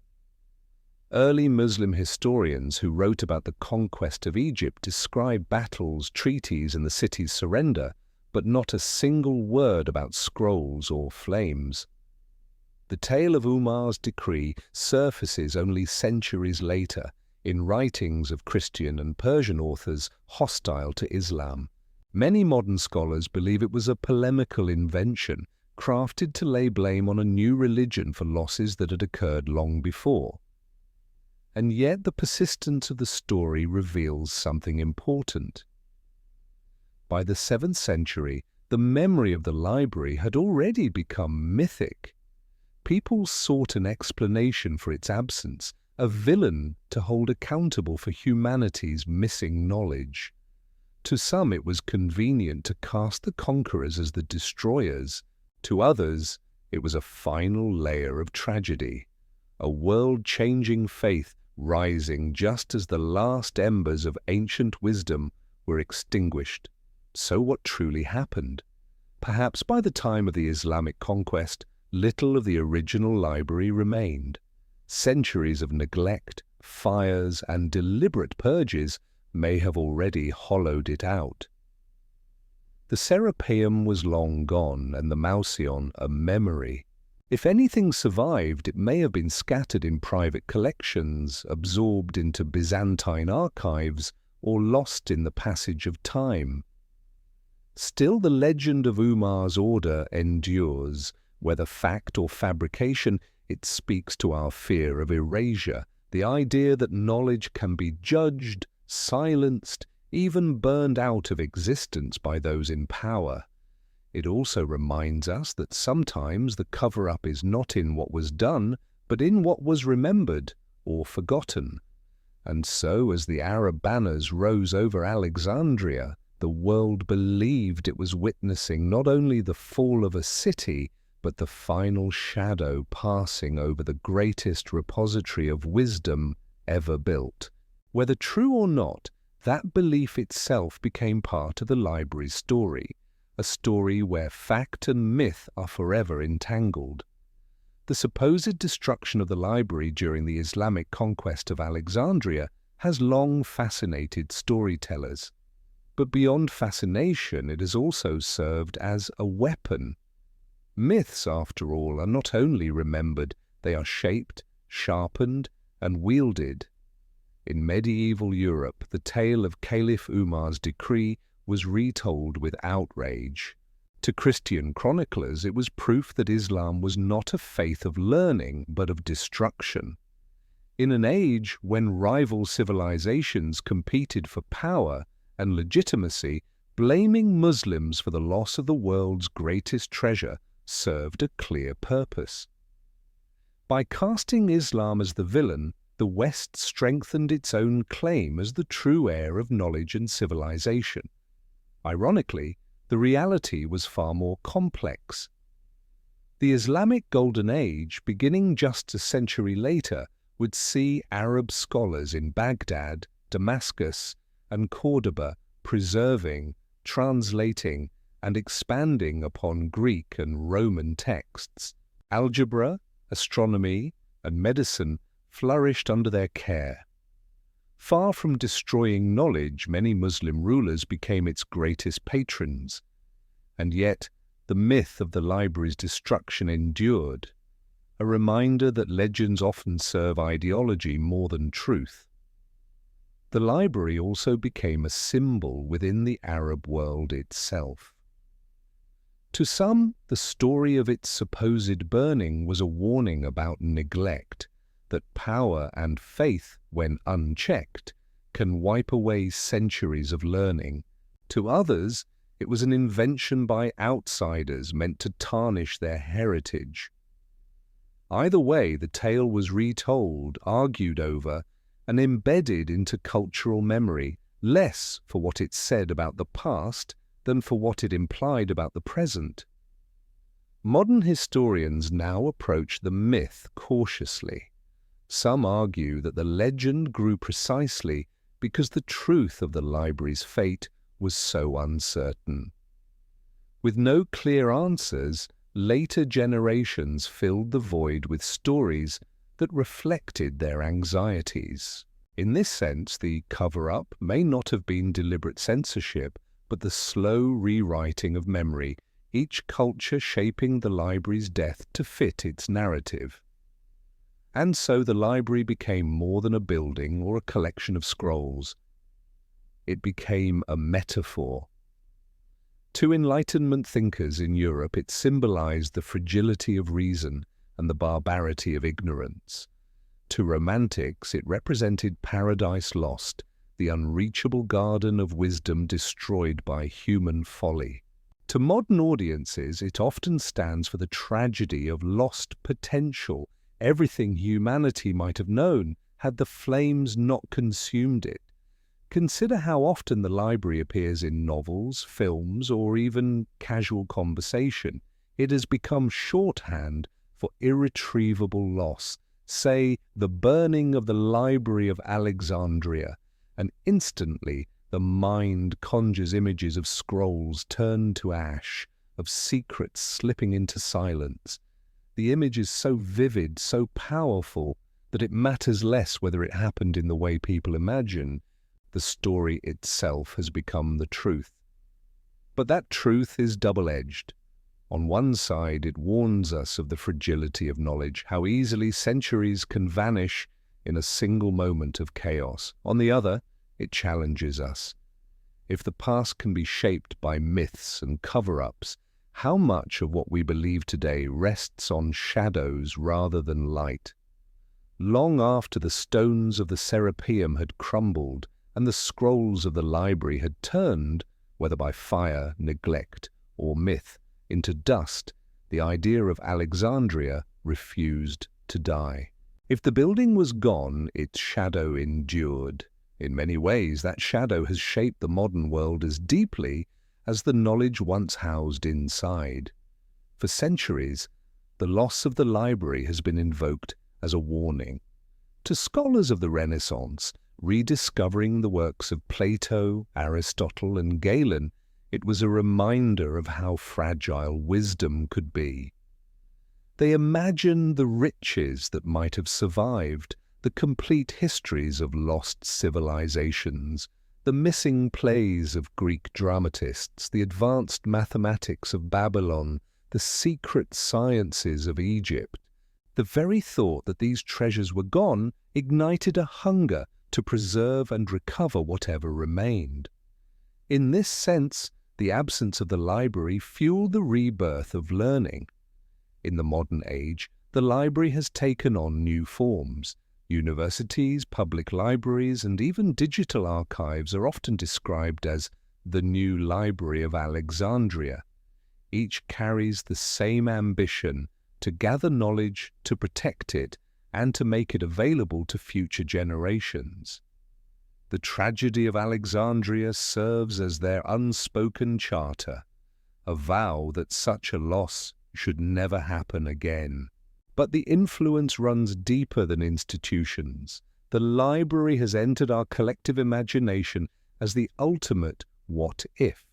Early Muslim historians who wrote about the conquest of Egypt describe battles, treaties, and the city's surrender, but not a single word about scrolls or flames. The tale of Umar's decree surfaces only centuries later in writings of Christian and Persian authors hostile to Islam. Many modern scholars believe it was a polemical invention crafted to lay blame on a new religion for losses that had occurred long before. And yet the persistence of the story reveals something important. By the 7th century, the memory of the library had already become mythic. People sought an explanation for its absence, a villain to hold accountable for humanity's missing knowledge. To some it was convenient to cast the conquerors as the destroyers. To others, it was a final layer of tragedy, a world-changing faith rising just as the last embers of ancient wisdom were extinguished. So what truly happened? Perhaps by the time of the Islamic conquest, little of the original library remained. Centuries of neglect, fires, and deliberate purges may have already hollowed it out. The Serapeum was long gone, and the Mausion a memory. If anything survived, it may have been scattered in private collections, absorbed into Byzantine archives, or lost in the passage of time. Still, the legend of Umar's order endures. Whether fact or fabrication, it speaks to our fear of erasure, the idea that knowledge can be judged, silenced, even burned out of existence by those in power. It also reminds us that sometimes the cover-up is not in what was done, but in what was remembered or forgotten. And so, as the Arab banners rose over Alexandria, the world believed it was witnessing not only the fall of a city, but the final shadow passing over the greatest repository of wisdom ever built. Whether true or not, that belief itself became part of the library's story, a story where fact and myth are forever entangled. The supposed destruction of the library during the Islamic conquest of Alexandria has long fascinated storytellers. But beyond fascination, it has also served as a weapon. Myths, after all, are not only remembered, they are shaped, sharpened, and wielded. In medieval Europe, the tale of Caliph Umar's decree was retold with outrage. To Christian chroniclers, it was proof that Islam was not a faith of learning, but of destruction. In an age when rival civilizations competed for power and legitimacy, blaming Muslims for the loss of the world's greatest treasure served a clear purpose. By casting Islam as the villain, the West strengthened its own claim as the true heir of knowledge and civilization. Ironically, the reality was far more complex. The Islamic Golden Age, beginning just a century later, would see Arab scholars in Baghdad, Damascus, and Cordoba preserving, translating, and expanding upon Greek and Roman texts. Algebra, astronomy, and medicine flourished under their care. Far from destroying knowledge, many Muslim rulers became its greatest patrons. And yet, the myth of the library's destruction endured, a reminder that legends often serve ideology more than truth. The library also became a symbol within the Arab world itself. To some, the story of its supposed burning was a warning about neglect, that power and faith, when unchecked, can wipe away centuries of learning. To others, it was an invention by outsiders meant to tarnish their heritage. Either way, the tale was retold, argued over, and embedded into cultural memory, less for what it said about the past than for what it implied about the present. Modern historians now approach the myth cautiously. Some argue that the legend grew precisely because the truth of the library's fate was so uncertain. With no clear answers, later generations filled the void with stories that reflected their anxieties. In this sense, the cover-up may not have been deliberate censorship, but the slow rewriting of memory, each culture shaping the library's death to fit its narrative. And so the library became more than a building or a collection of scrolls. It became a metaphor. To Enlightenment thinkers in Europe, it symbolized the fragility of reason and the barbarity of ignorance. To Romantics, it represented paradise lost, the unreachable garden of wisdom destroyed by human folly. To modern audiences, it often stands for the tragedy of lost potential. Everything humanity might have known had the flames not consumed it. Consider how often the library appears in novels, films, or even casual conversation. It has become shorthand for irretrievable loss. Say, the burning of the Library of Alexandria, and instantly the mind conjures images of scrolls turned to ash, of secrets slipping into silence. The image is so vivid, so powerful, that it matters less whether it happened in the way people imagine. The story itself has become the truth. But that truth is double-edged. On one side, it warns us of the fragility of knowledge, how easily centuries can vanish in a single moment of chaos. On the other, it challenges us. If the past can be shaped by myths and cover-ups, how much of what we believe today rests on shadows rather than light? Long after the stones of the Serapeum had crumbled and the scrolls of the library had turned, whether by fire, neglect, or myth, into dust, the idea of Alexandria refused to die. If the building was gone, its shadow endured. In many ways, that shadow has shaped the modern world as deeply as the knowledge once housed inside. For centuries, the loss of the library has been invoked as a warning. To scholars of the Renaissance, rediscovering the works of Plato, Aristotle, and Galen, it was a reminder of how fragile wisdom could be. They imagined the riches that might have survived, the complete histories of lost civilizations, the missing plays of Greek dramatists, the advanced mathematics of Babylon, the secret sciences of Egypt. The very thought that these treasures were gone ignited a hunger to preserve and recover whatever remained. In this sense, the absence of the library fueled the rebirth of learning. In the modern age, the library has taken on new forms. Universities, public libraries, and even digital archives are often described as the new Library of Alexandria. Each carries the same ambition to gather knowledge, to protect it, and to make it available to future generations. The tragedy of Alexandria serves as their unspoken charter, a vow that such a loss should never happen again. But the influence runs deeper than institutions. The library has entered our collective imagination as the ultimate what if.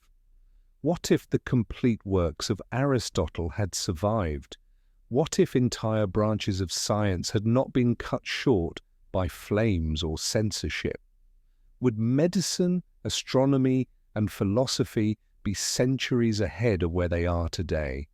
What if the complete works of Aristotle had survived? What if entire branches of science had not been cut short by flames or censorship? Would medicine, astronomy, and philosophy be centuries ahead of where they are today?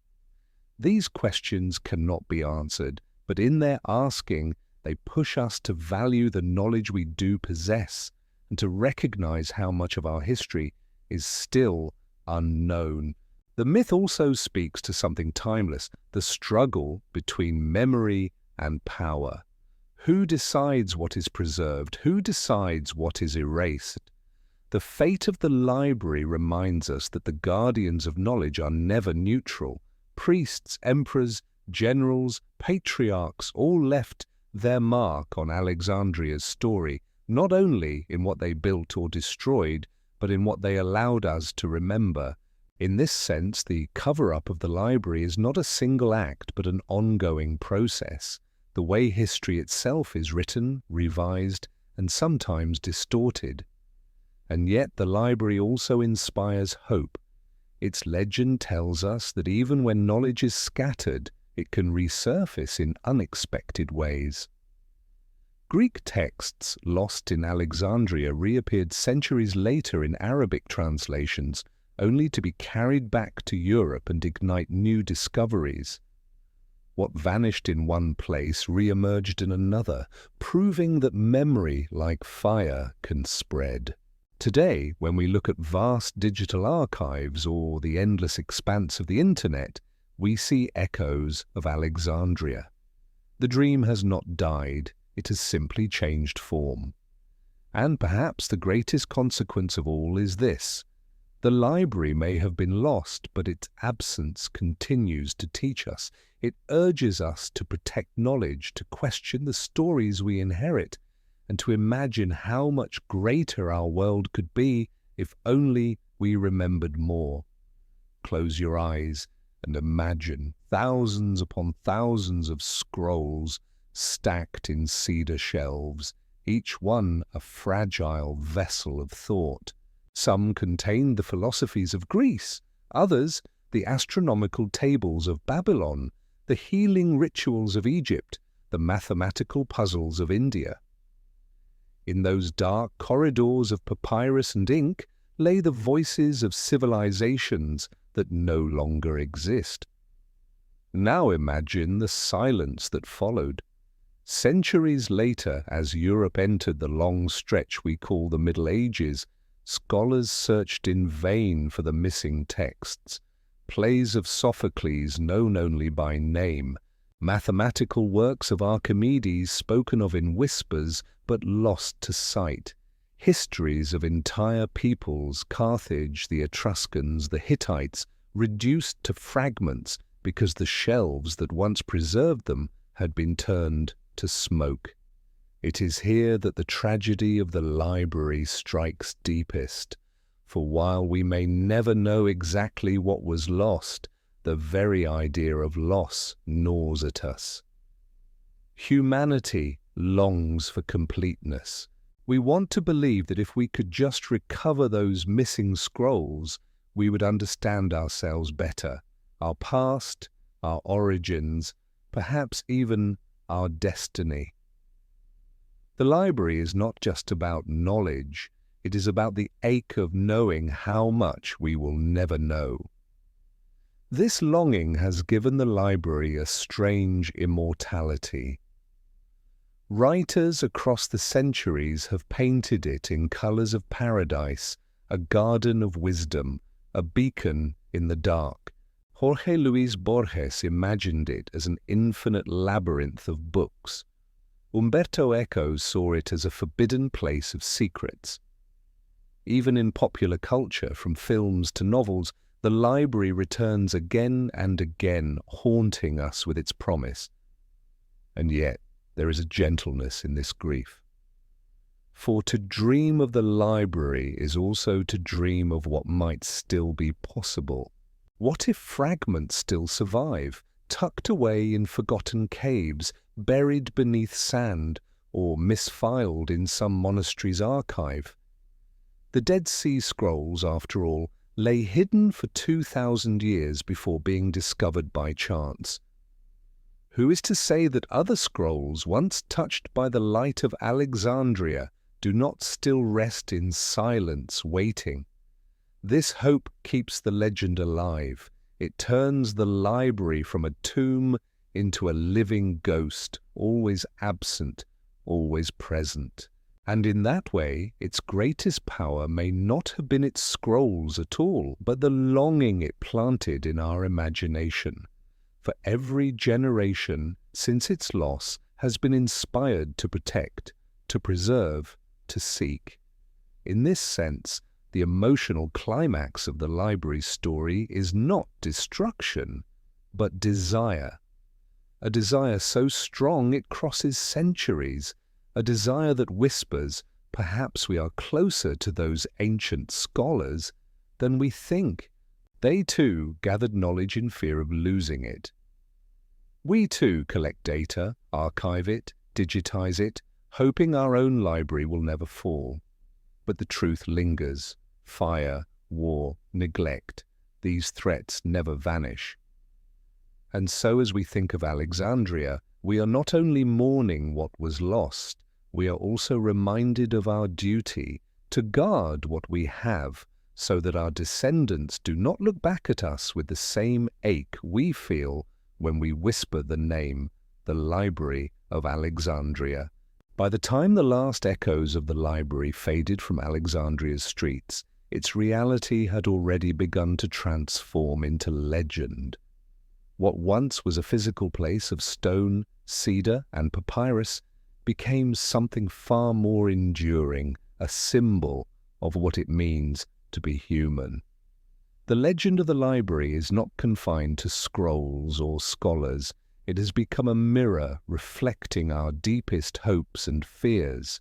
These questions cannot be answered, but in their asking, they push us to value the knowledge we do possess and to recognize how much of our history is still unknown. The myth also speaks to something timeless, the struggle between memory and power. Who decides what is preserved? Who decides what is erased? The fate of the library reminds us that the guardians of knowledge are never neutral. Priests, emperors, generals, patriarchs all left their mark on Alexandria's story, not only in what they built or destroyed, but in what they allowed us to remember. In this sense, the cover-up of the library is not a single act, but an ongoing process. The way history itself is written, revised, and sometimes distorted. And yet the library also inspires hope. Its legend tells us that even when knowledge is scattered, it can resurface in unexpected ways. Greek texts lost in Alexandria reappeared centuries later in Arabic translations, only to be carried back to Europe and ignite new discoveries. What vanished in one place re-emerged in another, proving that memory, like fire, can spread. Today, when we look at vast digital archives or the endless expanse of the internet, we see echoes of Alexandria. The dream has not died, it has simply changed form. And perhaps the greatest consequence of all is this: the library may have been lost, but its absence continues to teach us. It urges us to protect knowledge, to question the stories we inherit, and to imagine how much greater our world could be if only we remembered more. Close your eyes and imagine thousands upon thousands of scrolls stacked in cedar shelves, each one a fragile vessel of thought. Some contained the philosophies of Greece, others the astronomical tables of Babylon, the healing rituals of Egypt, the mathematical puzzles of India. In those dark corridors of papyrus and ink lay the voices of civilizations that no longer exist. Now imagine the silence that followed. Centuries later, as Europe entered the long stretch we call the Middle Ages, scholars searched in vain for the missing texts. Plays of Sophocles known only by name, mathematical works of Archimedes spoken of in whispers but lost to sight, histories of entire peoples, Carthage, the Etruscans, the Hittites, reduced to fragments because the shelves that once preserved them had been turned to smoke. It is here that the tragedy of the library strikes deepest, for while we may never know exactly what was lost, the very idea of loss gnaws at us. Humanity longs for completeness. We want to believe that if we could just recover those missing scrolls, we would understand ourselves better, our past, our origins, perhaps even our destiny. The library is not just about knowledge, it is about the ache of knowing how much we will never know. This longing has given the library a strange immortality. Writers across the centuries have painted it in colors of paradise, a garden of wisdom, a beacon in the dark. Jorge Luis Borges imagined it as an infinite labyrinth of books. Umberto Eco saw it as a forbidden place of secrets. Even in popular culture, from films to novels, the library returns again and again, haunting us with its promise. And yet, there is a gentleness in this grief. For to dream of the library is also to dream of what might still be possible. What if fragments still survive, tucked away in forgotten caves, buried beneath sand, or misfiled in some monastery's archive? The Dead Sea Scrolls, after all, lay hidden for 2,000 years before being discovered by chance. Who is to say that other scrolls, once touched by the light of Alexandria, do not still rest in silence, waiting? This hope keeps the legend alive. It turns the library from a tomb into a living ghost, always absent, always present. And in that way, its greatest power may not have been its scrolls at all, but the longing it planted in our imagination. For every generation since its loss has been inspired to protect, to preserve, to seek. In this sense, the emotional climax of the library's story is not destruction, but desire. A desire so strong it crosses centuries, a desire that whispers, perhaps we are closer to those ancient scholars than we think. They too gathered knowledge in fear of losing it. We too collect data, archive it, digitize it, hoping our own library will never fall. But the truth lingers. Fire, war, neglect, these threats never vanish. And so as we think of Alexandria, we are not only mourning what was lost, we are also reminded of our duty to guard what we have, so that our descendants do not look back at us with the same ache we feel when we whisper the name, the Library of Alexandria. By the time the last echoes of the library faded from Alexandria's streets, its reality had already begun to transform into legend. What once was a physical place of stone, cedar, and papyrus became something far more enduring, a symbol of what it means to be human. The legend of the library is not confined to scrolls or scholars. It has become a mirror reflecting our deepest hopes and fears.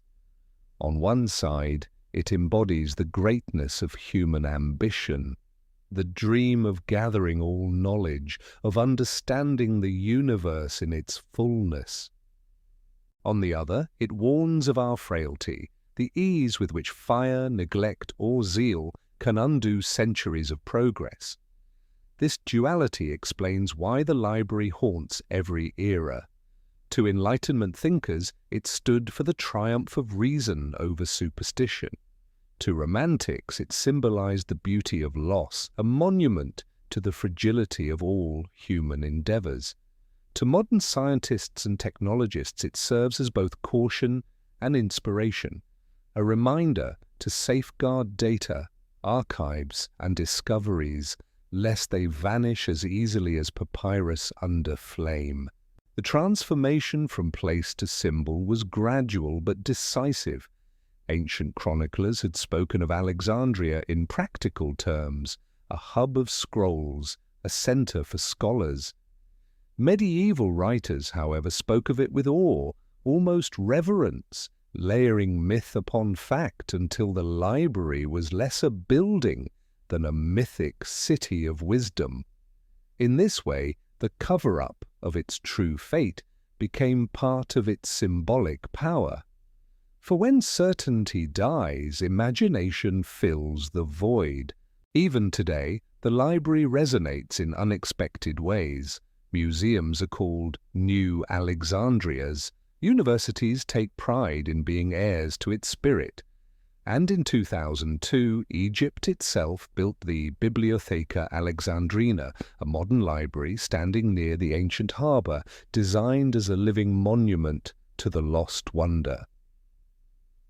On one side, it embodies the greatness of human ambition, the dream of gathering all knowledge, of understanding the universe in its fullness. On the other, it warns of our frailty, the ease with which fire, neglect, or zeal can undo centuries of progress. This duality explains why the library haunts every era. To Enlightenment thinkers, it stood for the triumph of reason over superstition. To Romantics, it symbolized the beauty of loss, a monument to the fragility of all human endeavors. To modern scientists and technologists, it serves as both caution and inspiration, a reminder to safeguard data, archives, and discoveries, lest they vanish as easily as papyrus under flame. The transformation from place to symbol was gradual but decisive. Ancient chroniclers had spoken of Alexandria in practical terms, a hub of scrolls, a center for scholars. Medieval writers, however, spoke of it with awe, almost reverence, layering myth upon fact until the library was less a building than a mythic city of wisdom. In this way, the cover-up of its true fate became part of its symbolic power. For when certainty dies, imagination fills the void. Even today, the library resonates in unexpected ways. Museums are called new Alexandrias. Universities take pride in being heirs to its spirit. And in 2002, Egypt itself built the Bibliotheca Alexandrina, a modern library standing near the ancient harbour, designed as a living monument to the lost wonder.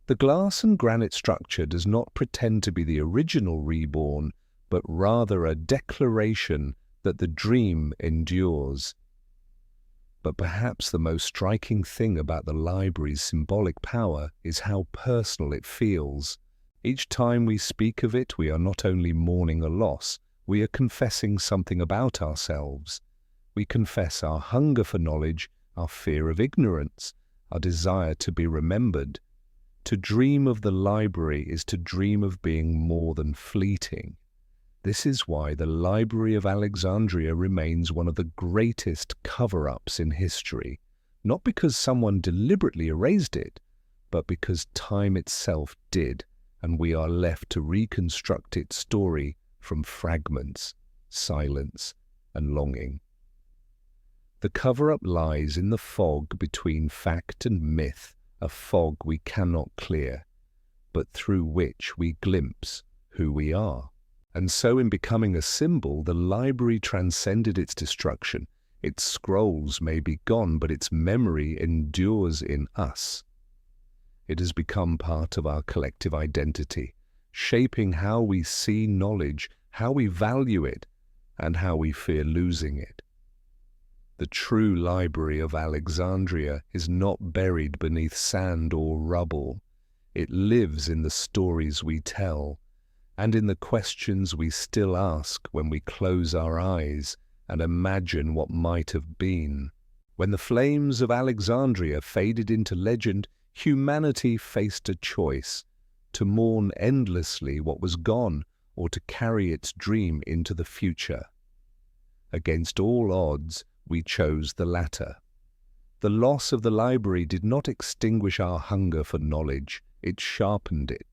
The glass and granite structure does not pretend to be the original reborn, but rather a declaration that the dream endures. But perhaps the most striking thing about the library's symbolic power is how personal it feels. Each time we speak of it, we are not only mourning a loss, we are confessing something about ourselves. We confess our hunger for knowledge, our fear of ignorance, our desire to be remembered. To dream of the library is to dream of being more than fleeting. This is why the Library of Alexandria remains one of the greatest cover-ups in history, not because someone deliberately erased it, but because time itself did, and we are left to reconstruct its story from fragments, silence, and longing. The cover-up lies in the fog between fact and myth, a fog we cannot clear, but through which we glimpse who we are. And so in becoming a symbol, the library transcended its destruction. Its scrolls may be gone, but its memory endures in us. It has become part of our collective identity, shaping how we see knowledge, how we value it, and how we fear losing it. The true Library of Alexandria is not buried beneath sand or rubble. It lives in the stories we tell, and in the questions we still ask when we close our eyes and imagine what might have been. When the flames of Alexandria faded into legend, humanity faced a choice: to mourn endlessly what was gone, or to carry its dream into the future. Against all odds, we chose the latter. The loss of the library did not extinguish our hunger for knowledge, it sharpened it.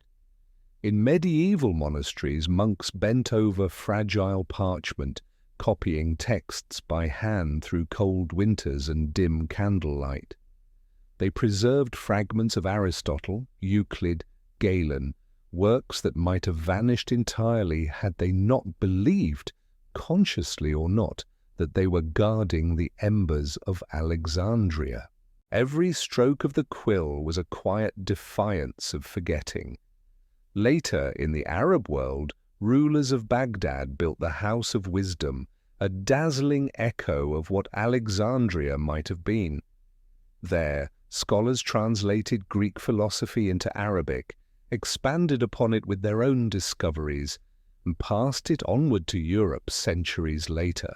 In medieval monasteries, monks bent over fragile parchment, copying texts by hand through cold winters and dim candlelight. They preserved fragments of Aristotle, Euclid, Galen, works that might have vanished entirely had they not believed, consciously or not, that they were guarding the embers of Alexandria. Every stroke of the quill was a quiet defiance of forgetting. Later, in the Arab world, rulers of Baghdad built the House of Wisdom, a dazzling echo of what Alexandria might have been. There, scholars translated Greek philosophy into Arabic, expanded upon it with their own discoveries, and passed it onward to Europe centuries later.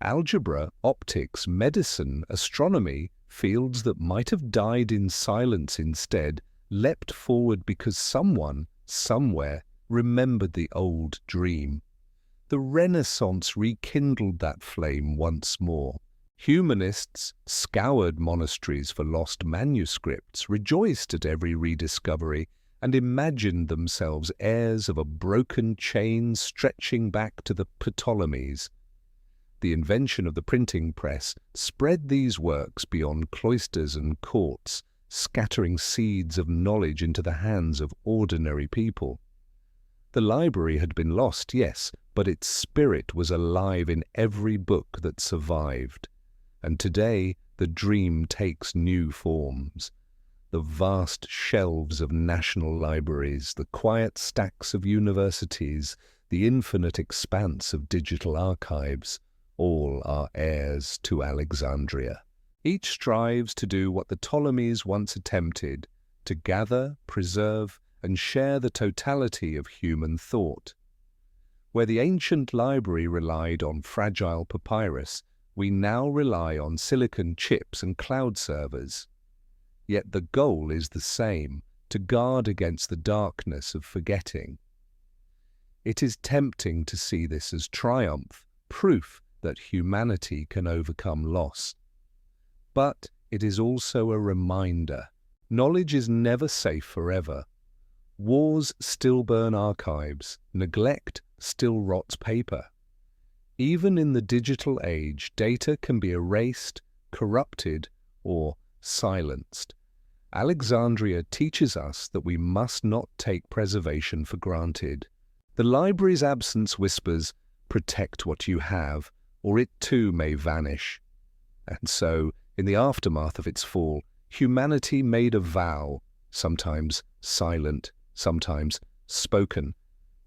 Algebra, optics, medicine, astronomy, fields that might have died in silence instead, leapt forward because someone, somewhere, remembered the old dream. The Renaissance rekindled that flame once more. Humanists scoured monasteries for lost manuscripts, rejoiced at every rediscovery, and imagined themselves heirs of a broken chain stretching back to the Ptolemies. The invention of the printing press spread these works beyond cloisters and courts, scattering seeds of knowledge into the hands of ordinary people. The library had been lost, yes, but its spirit was alive in every book that survived. And today the dream takes new forms. The vast shelves of national libraries, the quiet stacks of universities, the infinite expanse of digital archives, all are heirs to Alexandria. Each strives to do what the Ptolemies once attempted, to gather, preserve, and share the totality of human thought. Where the ancient library relied on fragile papyrus, we now rely on silicon chips and cloud servers. Yet the goal is the same, to guard against the darkness of forgetting. It is tempting to see this as triumph, proof that humanity can overcome loss. But it is also a reminder. Knowledge is never safe forever. Wars still burn archives, neglect still rots paper. Even in the digital age, data can be erased, corrupted, or silenced. Alexandria teaches us that we must not take preservation for granted. The library's absence whispers, "Protect what you have, or it too may vanish." And so, in the aftermath of its fall, humanity made a vow, sometimes silent, sometimes spoken,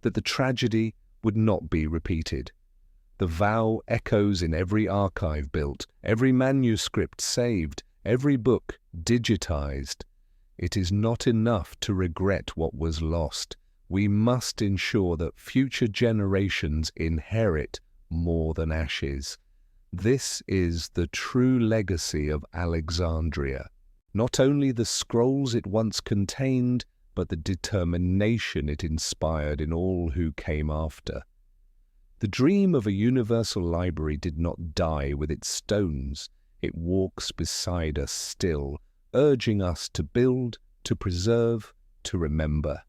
that the tragedy would not be repeated. The vow echoes in every archive built, every manuscript saved, every book digitized. It is not enough to regret what was lost. We must ensure that future generations inherit more than ashes. This is the true legacy of Alexandria. Not only the scrolls it once contained, but the determination it inspired in all who came after. The dream of a universal library did not die with its stones. It walks beside us still, urging us to build, to preserve, to remember.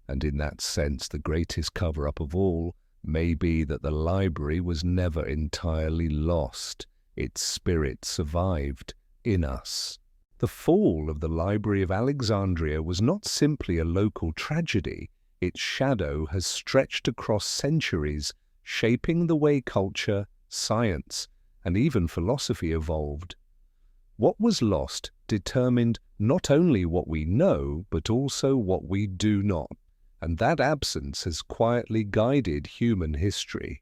And in that sense, the greatest cover-up of all may be that the library was never entirely lost. Its spirit survived in us. The fall of the Library of Alexandria was not simply a local tragedy. Its shadow has stretched across centuries, shaping the way culture, science, and even philosophy evolved. What was lost determined not only what we know, but also what we do not, and that absence has quietly guided human history.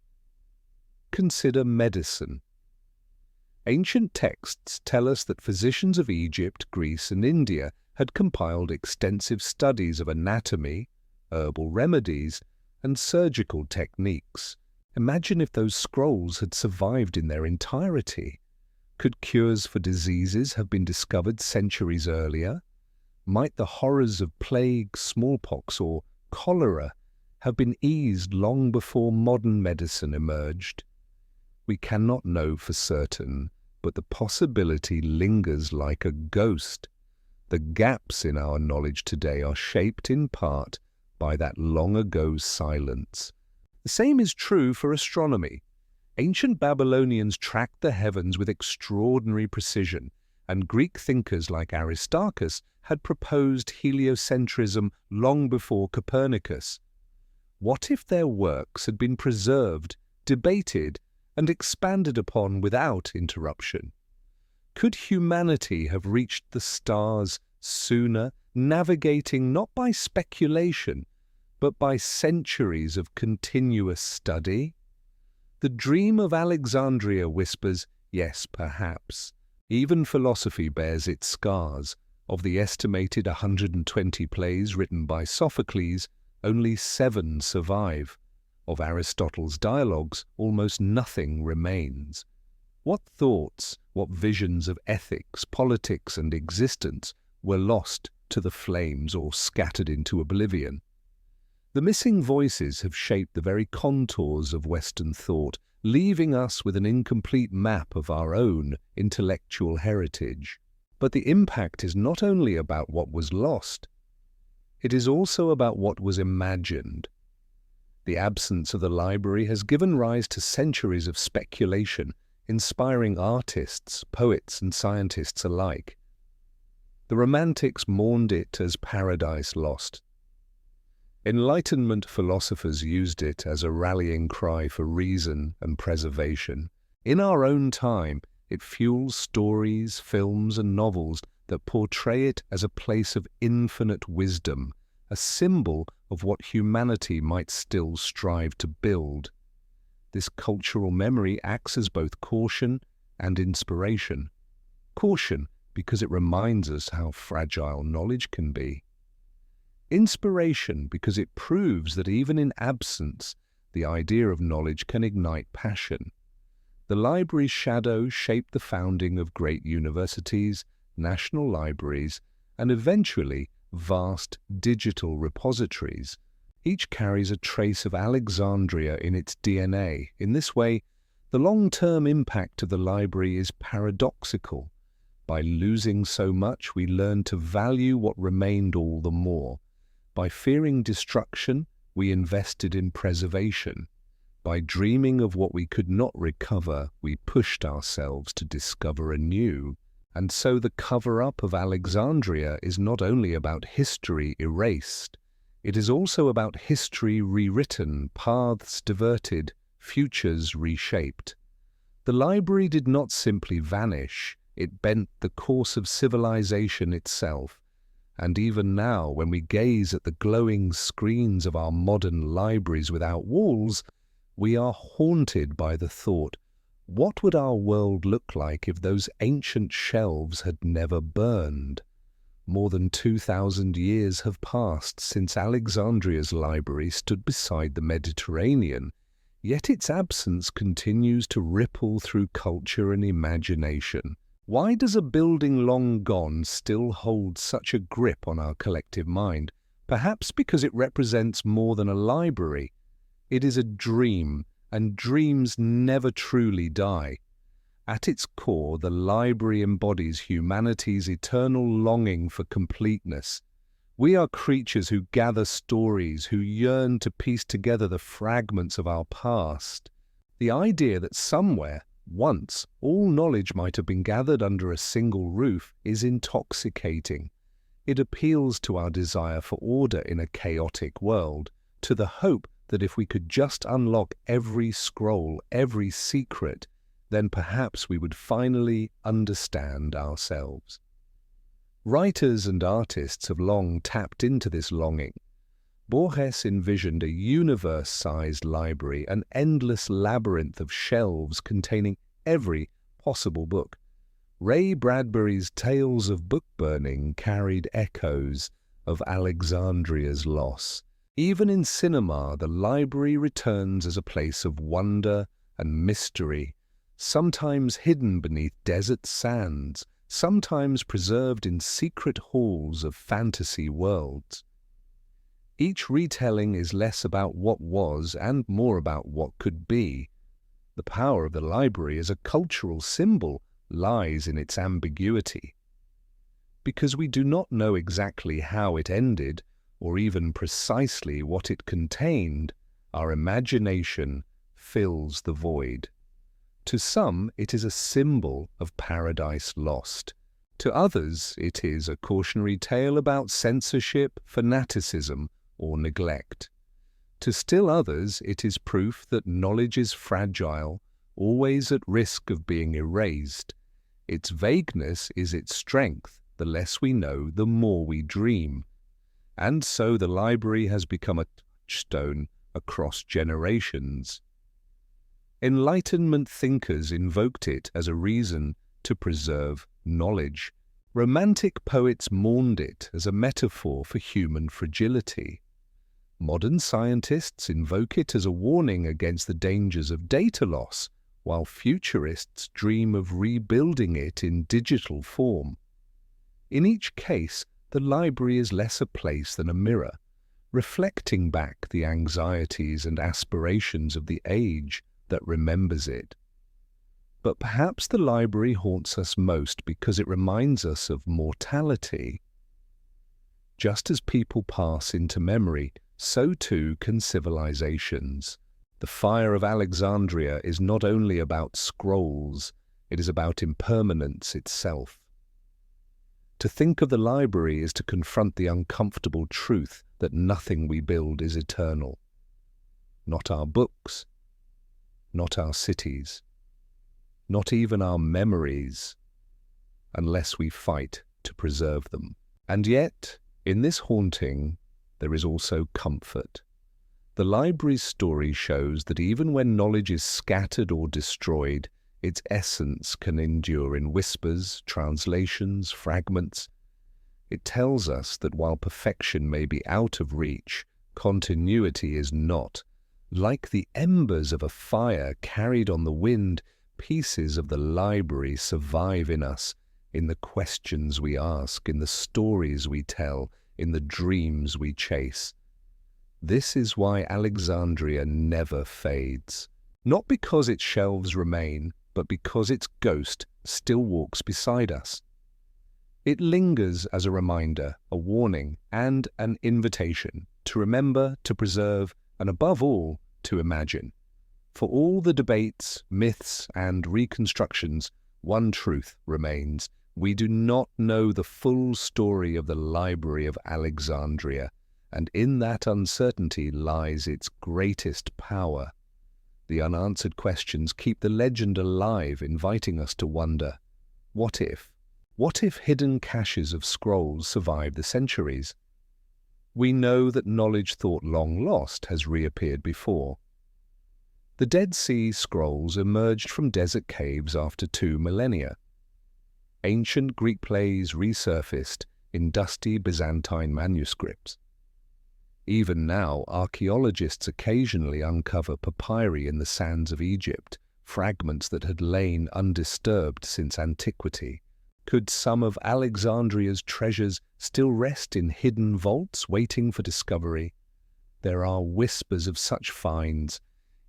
Consider medicine. Ancient texts tell us that physicians of Egypt, Greece, and India had compiled extensive studies of anatomy, herbal remedies, and surgical techniques. Imagine if those scrolls had survived in their entirety. Could cures for diseases have been discovered centuries earlier? Might the horrors of plague, smallpox, or cholera have been eased long before modern medicine emerged? We cannot know for certain, but the possibility lingers like a ghost. The gaps in our knowledge today are shaped in part by that long-ago silence. The same is true for astronomy. Ancient Babylonians tracked the heavens with extraordinary precision, and Greek thinkers like Aristarchus had proposed heliocentrism long before Copernicus. What if their works had been preserved, debated, and expanded upon without interruption? Could humanity have reached the stars sooner, navigating not by speculation, but by centuries of continuous study? The dream of Alexandria whispers, yes, perhaps. Even philosophy bears its scars. Of the estimated 120 plays written by Sophocles, only 7 survive. Of Aristotle's dialogues, almost nothing remains. What thoughts, what visions of ethics, politics, and existence were lost to the flames or scattered into oblivion? The missing voices have shaped the very contours of Western thought, leaving us with an incomplete map of our own intellectual heritage. But the impact is not only about what was lost, it is also about what was imagined. The absence of the library has given rise to centuries of speculation, inspiring artists, poets, and scientists alike. The Romantics mourned it as paradise lost. Enlightenment philosophers used it as a rallying cry for reason and preservation. In our own time, it fuels stories, films, and novels that portray it as a place of infinite wisdom, a symbol of what humanity might still strive to build. This cultural memory acts as both caution and inspiration. Caution because it reminds us how fragile knowledge can be. Inspiration because it proves that even in absence, the idea of knowledge can ignite passion. The library's shadow shaped the founding of great universities, national libraries, and eventually vast digital repositories. Each carries a trace of Alexandria in its DNA. In this way, the long-term impact of the library is paradoxical. By losing so much, we learn to value what remained all the more. By fearing destruction, we invested in preservation. By dreaming of what we could not recover, we pushed ourselves to discover anew. And so the cover-up of Alexandria is not only about history erased, it is also about history rewritten, paths diverted, futures reshaped. The library did not simply vanish, it bent the course of civilization itself. And even now, when we gaze at the glowing screens of our modern libraries without walls, we are haunted by the thought, what would our world look like if those ancient shelves had never burned? More than 2,000 years have passed since Alexandria's library stood beside the Mediterranean, yet its absence continues to ripple through culture and imagination. Why does a building long gone still hold such a grip on our collective mind? Perhaps because it represents more than a library. It is a dream, and dreams never truly die. At its core, the library embodies humanity's eternal longing for completeness. We are creatures who gather stories, who yearn to piece together the fragments of our past. The idea that somewhere, once, all knowledge might have been gathered under a single roof is intoxicating. It appeals to our desire for order in a chaotic world, to the hope that if we could just unlock every scroll, every secret, then perhaps we would finally understand ourselves. Writers and artists have long tapped into this longing. Borges envisioned a universe-sized library, an endless labyrinth of shelves containing every possible book. Ray Bradbury's tales of book burning carried echoes of Alexandria's loss. Even in cinema, the library returns as a place of wonder and mystery, sometimes hidden beneath desert sands, sometimes preserved in secret halls of fantasy worlds. Each retelling is less about what was and more about what could be. The power of the library as a cultural symbol lies in its ambiguity. Because we do not know exactly how it ended, or even precisely what it contained, our imagination fills the void. To some, it is a symbol of paradise lost. To others, it is a cautionary tale about censorship, fanaticism, or neglect. To still others, it is proof that knowledge is fragile, always at risk of being erased. Its vagueness is its strength. The less we know, the more we dream. And so the library has become a touchstone across generations. Enlightenment thinkers invoked it as a reason to preserve knowledge. Romantic poets mourned it as a metaphor for human fragility. Modern scientists invoke it as a warning against the dangers of data loss, while futurists dream of rebuilding it in digital form. In each case, the library is less a place than a mirror, reflecting back the anxieties and aspirations of the age that remembers it. But perhaps the library haunts us most because it reminds us of mortality. Just as people pass into memory, so too can civilizations. The fire of Alexandria is not only about scrolls, it is about impermanence itself. To think of the library is to confront the uncomfortable truth that nothing we build is eternal. Not our books, not our cities, not even our memories, unless we fight to preserve them. And yet, in this haunting, there is also comfort. The library's story shows that even when knowledge is scattered or destroyed, its essence can endure in whispers, translations, fragments. It tells us that while perfection may be out of reach, continuity is not. Like the embers of a fire carried on the wind, pieces of the library survive in us, in the questions we ask, in the stories we tell, in the dreams we chase. This is why Alexandria never fades. Not because its shelves remain, but because its ghost still walks beside us. It lingers as a reminder, a warning, and an invitation to remember, to preserve, and above all, to imagine. For all the debates, myths, and reconstructions, one truth remains. We do not know the full story of the Library of Alexandria, and in that uncertainty lies its greatest power. The unanswered questions keep the legend alive, inviting us to wonder, what if? What if hidden caches of scrolls survive the centuries? We know that knowledge thought long lost has reappeared before. The Dead Sea Scrolls emerged from desert caves after 2 millennia. Ancient Greek plays resurfaced in dusty Byzantine manuscripts. Even now, archaeologists occasionally uncover papyri in the sands of Egypt, fragments that had lain undisturbed since antiquity. Could some of Alexandria's treasures still rest in hidden vaults waiting for discovery? There are whispers of such finds.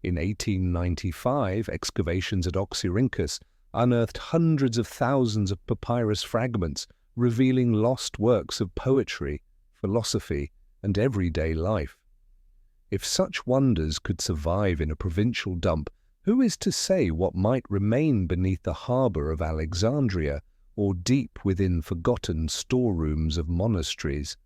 In 1895, excavations at Oxyrhynchus unearthed hundreds of thousands of papyrus fragments, revealing lost works of poetry, philosophy, and everyday life. If such wonders could survive in a provincial dump, who is to say what might remain beneath the harbour of Alexandria, or deep within forgotten storerooms of monasteries?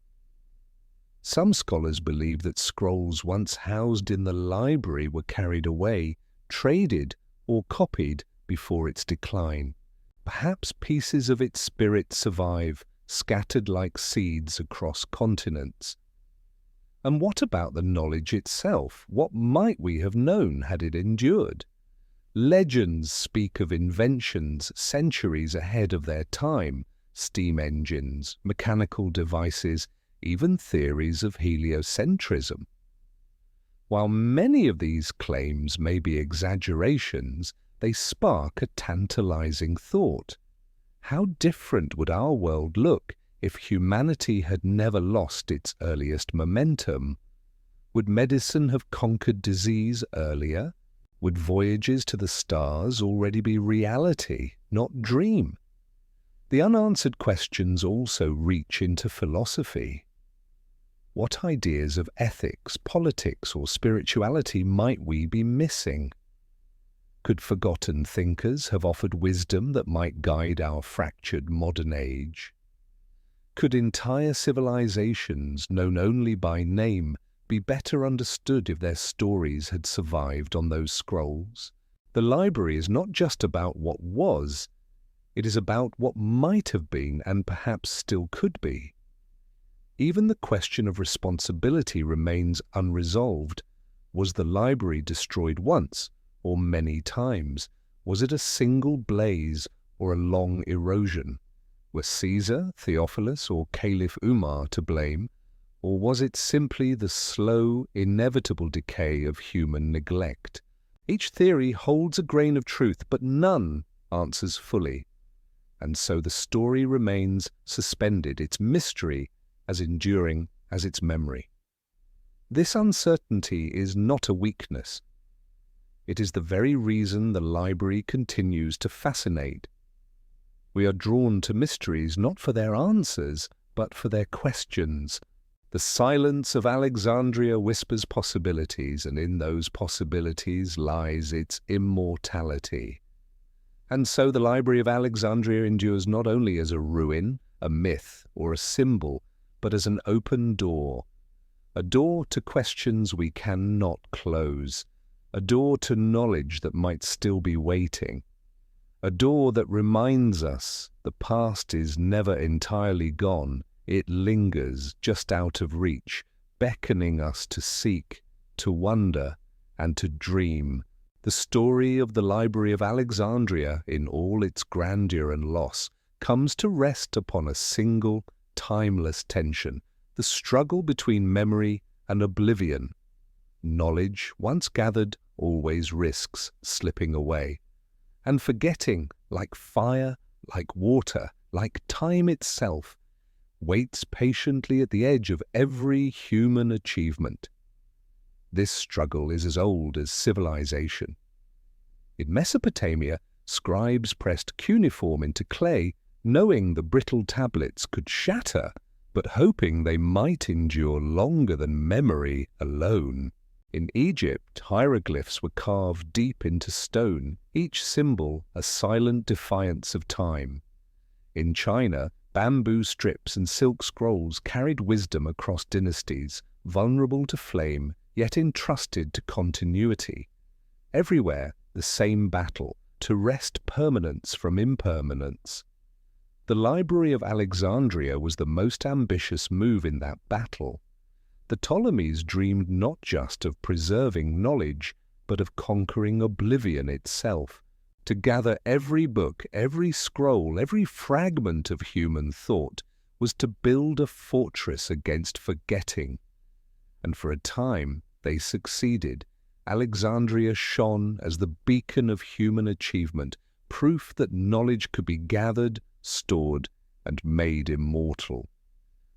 Some scholars believe that scrolls once housed in the library were carried away, traded, or copied before its decline. Perhaps pieces of its spirit survive, scattered like seeds across continents. And what about the knowledge itself? What might we have known had it endured? Legends speak of inventions centuries ahead of their time, steam engines, mechanical devices, even theories of heliocentrism. While many of these claims may be exaggerations, they spark a tantalizing thought. How different would our world look if humanity had never lost its earliest momentum? Would medicine have conquered disease earlier? Would voyages to the stars already be reality, not dream? The unanswered questions also reach into philosophy. What ideas of ethics, politics, or spirituality might we be missing? Could forgotten thinkers have offered wisdom that might guide our fractured modern age? Could entire civilizations, known only by name, be better understood if their stories had survived on those scrolls? The library is not just about what was, it is about what might have been and perhaps still could be. Even the question of responsibility remains unresolved. Was the library destroyed once or many times? Was it a single blaze or a long erosion? Were Caesar, Theophilus, or Caliph Umar to blame? Or was it simply the slow, inevitable decay of human neglect? Each theory holds a grain of truth, but none answers fully. And so the story remains suspended, its mystery as enduring as its memory. This uncertainty is not a weakness. It is the very reason the library continues to fascinate. We are drawn to mysteries not for their answers, but for their questions. The silence of Alexandria whispers possibilities, and in those possibilities lies its immortality. And so the Library of Alexandria endures not only as a ruin, a myth, or a symbol, but as an open door. A door to questions we cannot close. A door to knowledge that might still be waiting. A door that reminds us the past is never entirely gone. It lingers just out of reach, beckoning us to seek, to wonder, and to dream. The story of the Library of Alexandria, in all its grandeur and loss, comes to rest upon a single, timeless tension, the struggle between memory and oblivion. Knowledge, once gathered, always risks slipping away. And forgetting, like fire, like water, like time itself, waits patiently at the edge of every human achievement. This struggle is as old as civilization. In Mesopotamia, scribes pressed cuneiform into clay, knowing the brittle tablets could shatter, but hoping they might endure longer than memory alone. In Egypt, hieroglyphs were carved deep into stone, each symbol a silent defiance of time. In China, bamboo strips and silk scrolls carried wisdom across dynasties, vulnerable to flame, yet entrusted to continuity. Everywhere, the same battle, to wrest permanence from impermanence. The Library of Alexandria was the most ambitious move in that battle. The Ptolemies dreamed not just of preserving knowledge, but of conquering oblivion itself. To gather every book, every scroll, every fragment of human thought was to build a fortress against forgetting. And for a time they succeeded. Alexandria shone as the beacon of human achievement, proof that knowledge could be gathered, stored, and made immortal.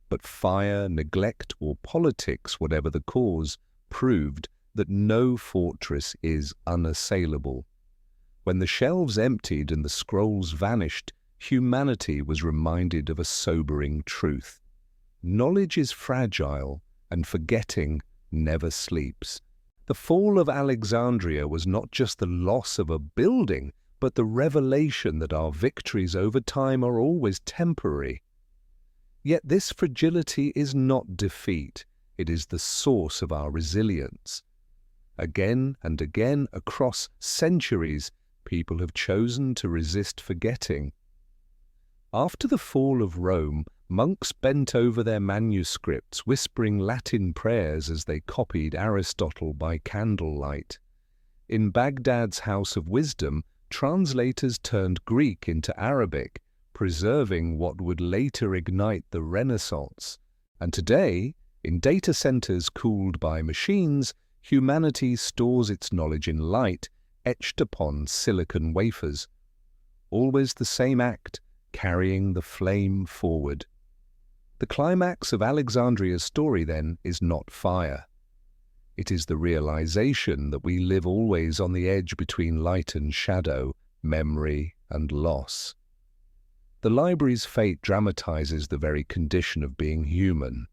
But fire, neglect, or politics, whatever the cause, proved that no fortress is unassailable. When the shelves emptied and the scrolls vanished, humanity was reminded of a sobering truth. Knowledge is fragile, and forgetting never sleeps. The fall of Alexandria was not just the loss of a building, but the revelation that our victories over time are always temporary. Yet this fragility is not defeat, it is the source of our resilience. Again and again, across centuries, people have chosen to resist forgetting. After the fall of Rome, monks bent over their manuscripts, whispering Latin prayers as they copied Aristotle by candlelight. In Baghdad's House of Wisdom, translators turned Greek into Arabic, preserving what would later ignite the Renaissance. And today, in data centers cooled by machines, humanity stores its knowledge in light, etched upon silicon wafers. Always the same act, carrying the flame forward. The climax of Alexandria's story, then, is not fire. It is the realization that we live always on the edge between light and shadow, memory and loss. The library's fate dramatizes the very condition of being human.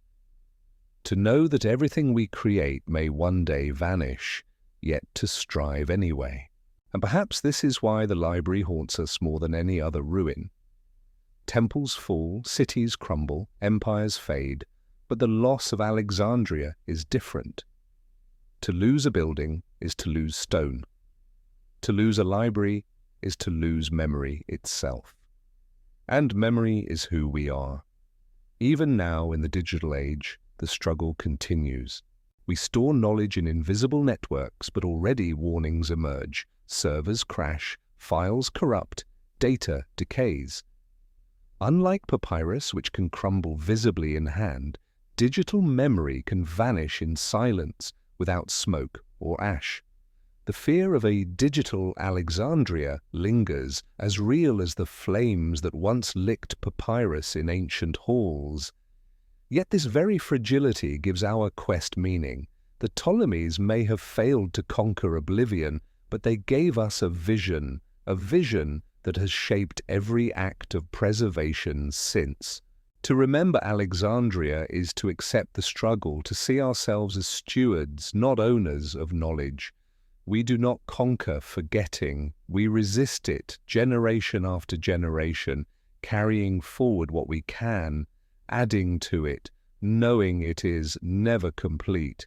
To know that everything we create may one day vanish, yet to strive anyway. And perhaps this is why the library haunts us more than any other ruin. Temples fall, cities crumble, empires fade, but the loss of Alexandria is different. To lose a building is to lose stone. To lose a library is to lose memory itself. And memory is who we are. Even now, in the digital age, the struggle continues. We store knowledge in invisible networks, but already warnings emerge. Servers crash, files corrupt, data decays. Unlike papyrus, which can crumble visibly in hand, digital memory can vanish in silence without smoke or ash. The fear of a digital Alexandria lingers, as real as the flames that once licked papyrus in ancient halls. Yet this very fragility gives our quest meaning. The Ptolemies may have failed to conquer oblivion, but they gave us a vision that has shaped every act of preservation since. To remember Alexandria is to accept the struggle, to see ourselves as stewards, not owners of knowledge. We do not conquer forgetting, we resist it generation after generation, carrying forward what we can, adding to it, knowing it is never complete.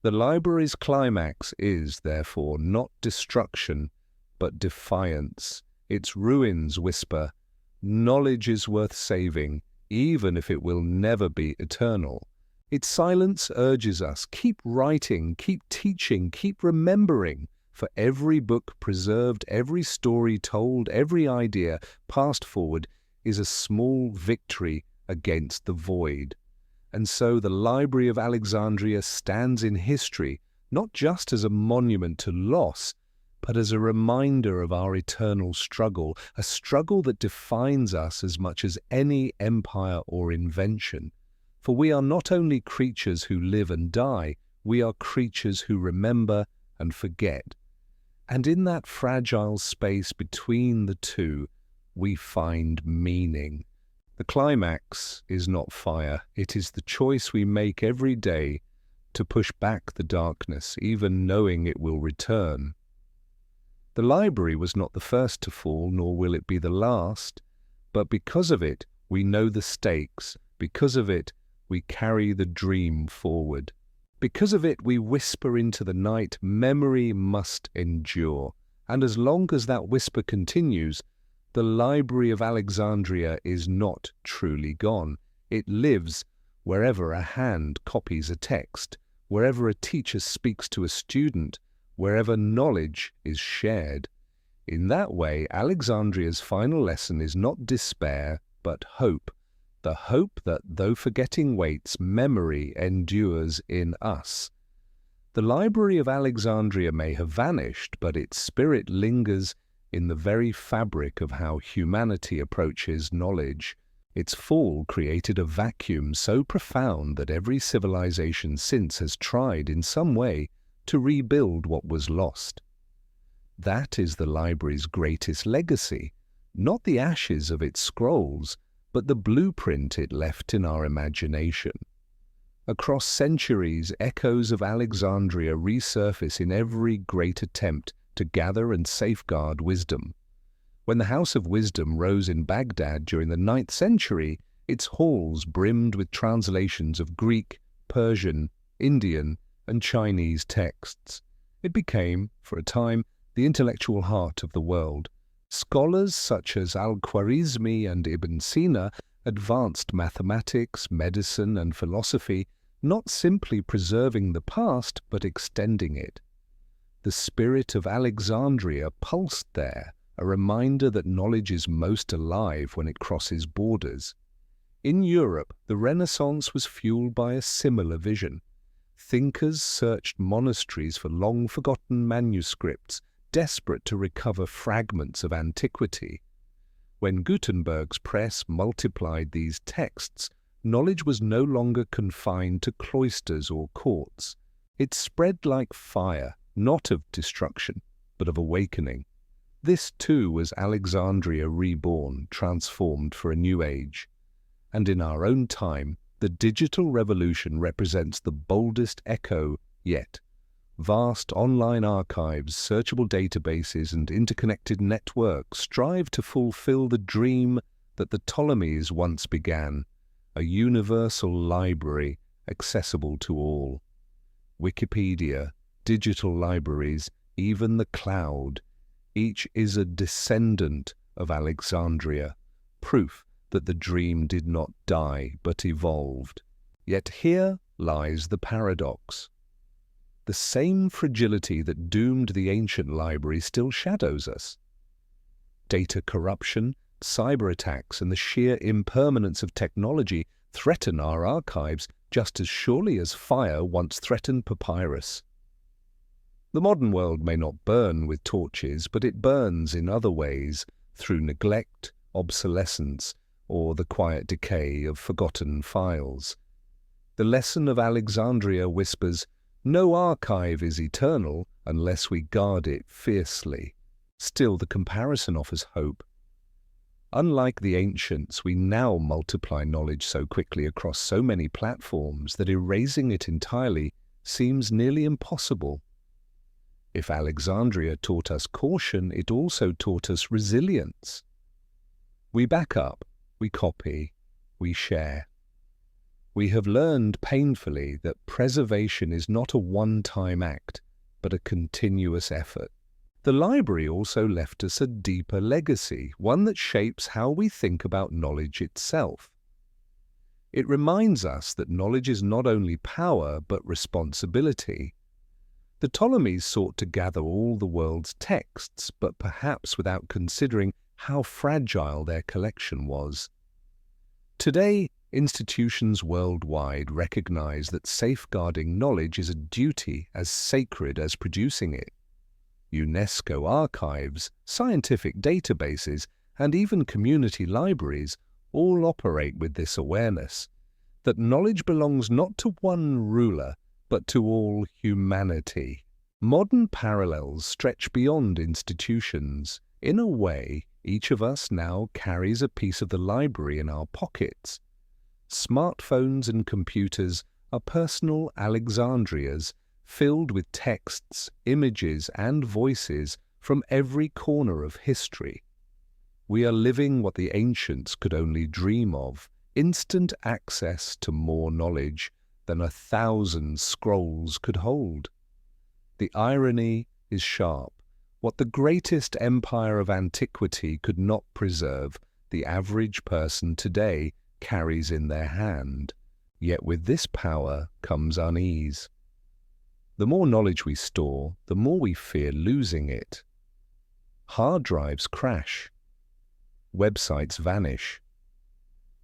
The library's climax is, therefore, not destruction, but defiance. Its ruins whisper, knowledge is worth saving, even if it will never be eternal. Its silence urges us, keep writing, keep teaching, keep remembering, for every book preserved, every story told, every idea passed forward is a small victory against the void. And so the Library of Alexandria stands in history, not just as a monument to loss, but as a reminder of our eternal struggle, a struggle that defines us as much as any empire or invention. For we are not only creatures who live and die, we are creatures who remember and forget. And in that fragile space between the two, we find meaning. The climax is not fire, it is the choice we make every day to push back the darkness, even knowing it will return. The library was not the first to fall, nor will it be the last, but because of it, we know the stakes. Because of it, we carry the dream forward. Because of it, we whisper into the night, memory must endure. And as long as that whisper continues, the Library of Alexandria is not truly gone. It lives wherever a hand copies a text, wherever a teacher speaks to a student, wherever knowledge is shared. In that way, Alexandria's final lesson is not despair, but hope. The hope that, though forgetting waits, memory endures in us. The Library of Alexandria may have vanished, but its spirit lingers in the very fabric of how humanity approaches knowledge. Its fall created a vacuum so profound that every civilization since has tried in some way to rebuild what was lost. That is the library's greatest legacy, not the ashes of its scrolls, but the blueprint it left in our imagination. Across centuries, echoes of Alexandria resurface in every great attempt to gather and safeguard wisdom. When the House of Wisdom rose in Baghdad during the 9th century, its halls brimmed with translations of Greek, Persian, Indian, and Chinese texts. It became, for a time, the intellectual heart of the world. Scholars such as Al-Khwarizmi and Ibn Sina advanced mathematics, medicine, and philosophy, not simply preserving the past, but extending it. The spirit of Alexandria pulsed there, a reminder that knowledge is most alive when it crosses borders. In Europe, the Renaissance was fueled by a similar vision. Thinkers searched monasteries for long-forgotten manuscripts, desperate to recover fragments of antiquity. When Gutenberg's press multiplied these texts, knowledge was no longer confined to cloisters or courts. It spread like fire, not of destruction, but of awakening. This too was Alexandria reborn, transformed for a new age. And in our own time, the digital revolution represents the boldest echo yet. Vast online archives, searchable databases, and interconnected networks strive to fulfill the dream that the Ptolemies once began, a universal library accessible to all. Wikipedia, digital libraries, even the cloud, each is a descendant of Alexandria, proof that the dream did not die but evolved. Yet here lies the paradox. The same fragility that doomed the ancient library still shadows us. Data corruption, cyber attacks, and the sheer impermanence of technology threaten our archives just as surely as fire once threatened papyrus. The modern world may not burn with torches, but it burns in other ways, through neglect, obsolescence, or the quiet decay of forgotten files. The lesson of Alexandria whispers, no archive is eternal unless we guard it fiercely. Still, the comparison offers hope. Unlike the ancients, we now multiply knowledge so quickly across so many platforms that erasing it entirely seems nearly impossible. If Alexandria taught us caution, it also taught us resilience. We back up, we copy, we share. We have learned painfully that preservation is not a one-time act, but a continuous effort. The library also left us a deeper legacy, one that shapes how we think about knowledge itself. It reminds us that knowledge is not only power, but responsibility. The Ptolemies sought to gather all the world's texts, but perhaps without considering how fragile their collection was. Today, Institutions worldwide recognize that safeguarding knowledge is a duty as sacred as producing it. UNESCO archives, scientific databases, and even community libraries all operate with this awareness that knowledge belongs not to one ruler, but to all humanity. Modern parallels stretch beyond institutions. In a way, each of us now carries a piece of the library in our pockets. Smartphones and computers are personal Alexandrias filled with texts, images, and voices from every corner of history. We are living what the ancients could only dream of, instant access to more knowledge than 1,000 scrolls could hold. The irony is sharp. What the greatest empire of antiquity could not preserve, the average person today carries in their hand. Yet with this power comes unease. The more knowledge we store, the more we fear losing it. Hard drives crash. Websites vanish.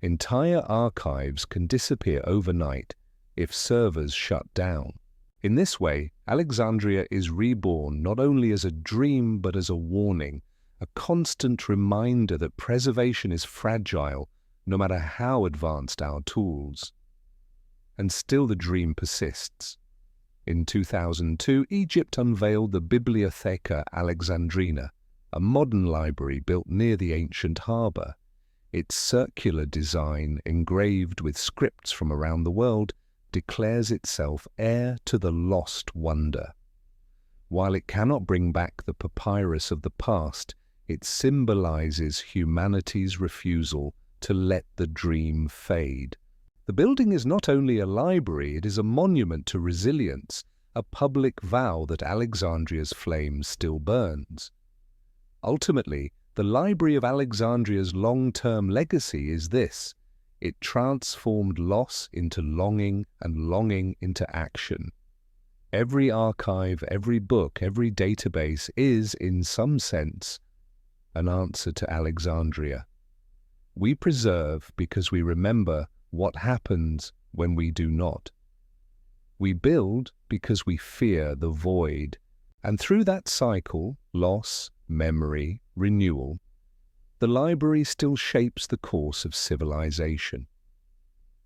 Entire archives can disappear overnight if servers shut down. In this way, Alexandria is reborn not only as a dream but as a warning, a constant reminder that preservation is fragile no matter how advanced our tools. And still the dream persists. In 2002, Egypt unveiled the Bibliotheca Alexandrina, a modern library built near the ancient harbour. Its circular design, engraved with scripts from around the world, declares itself heir to the lost wonder. While it cannot bring back the papyrus of the past, it symbolizes humanity's refusal to let the dream fade. The building is not only a library, it is a monument to resilience, a public vow that Alexandria's flame still burns. Ultimately, the Library of Alexandria's long-term legacy is this: it transformed loss into longing and longing into action. Every archive, every book, every database is, in some sense, an answer to Alexandria. We preserve because we remember what happens when we do not. We build because we fear the void, and through that cycle, loss, memory, renewal, the library still shapes the course of civilization.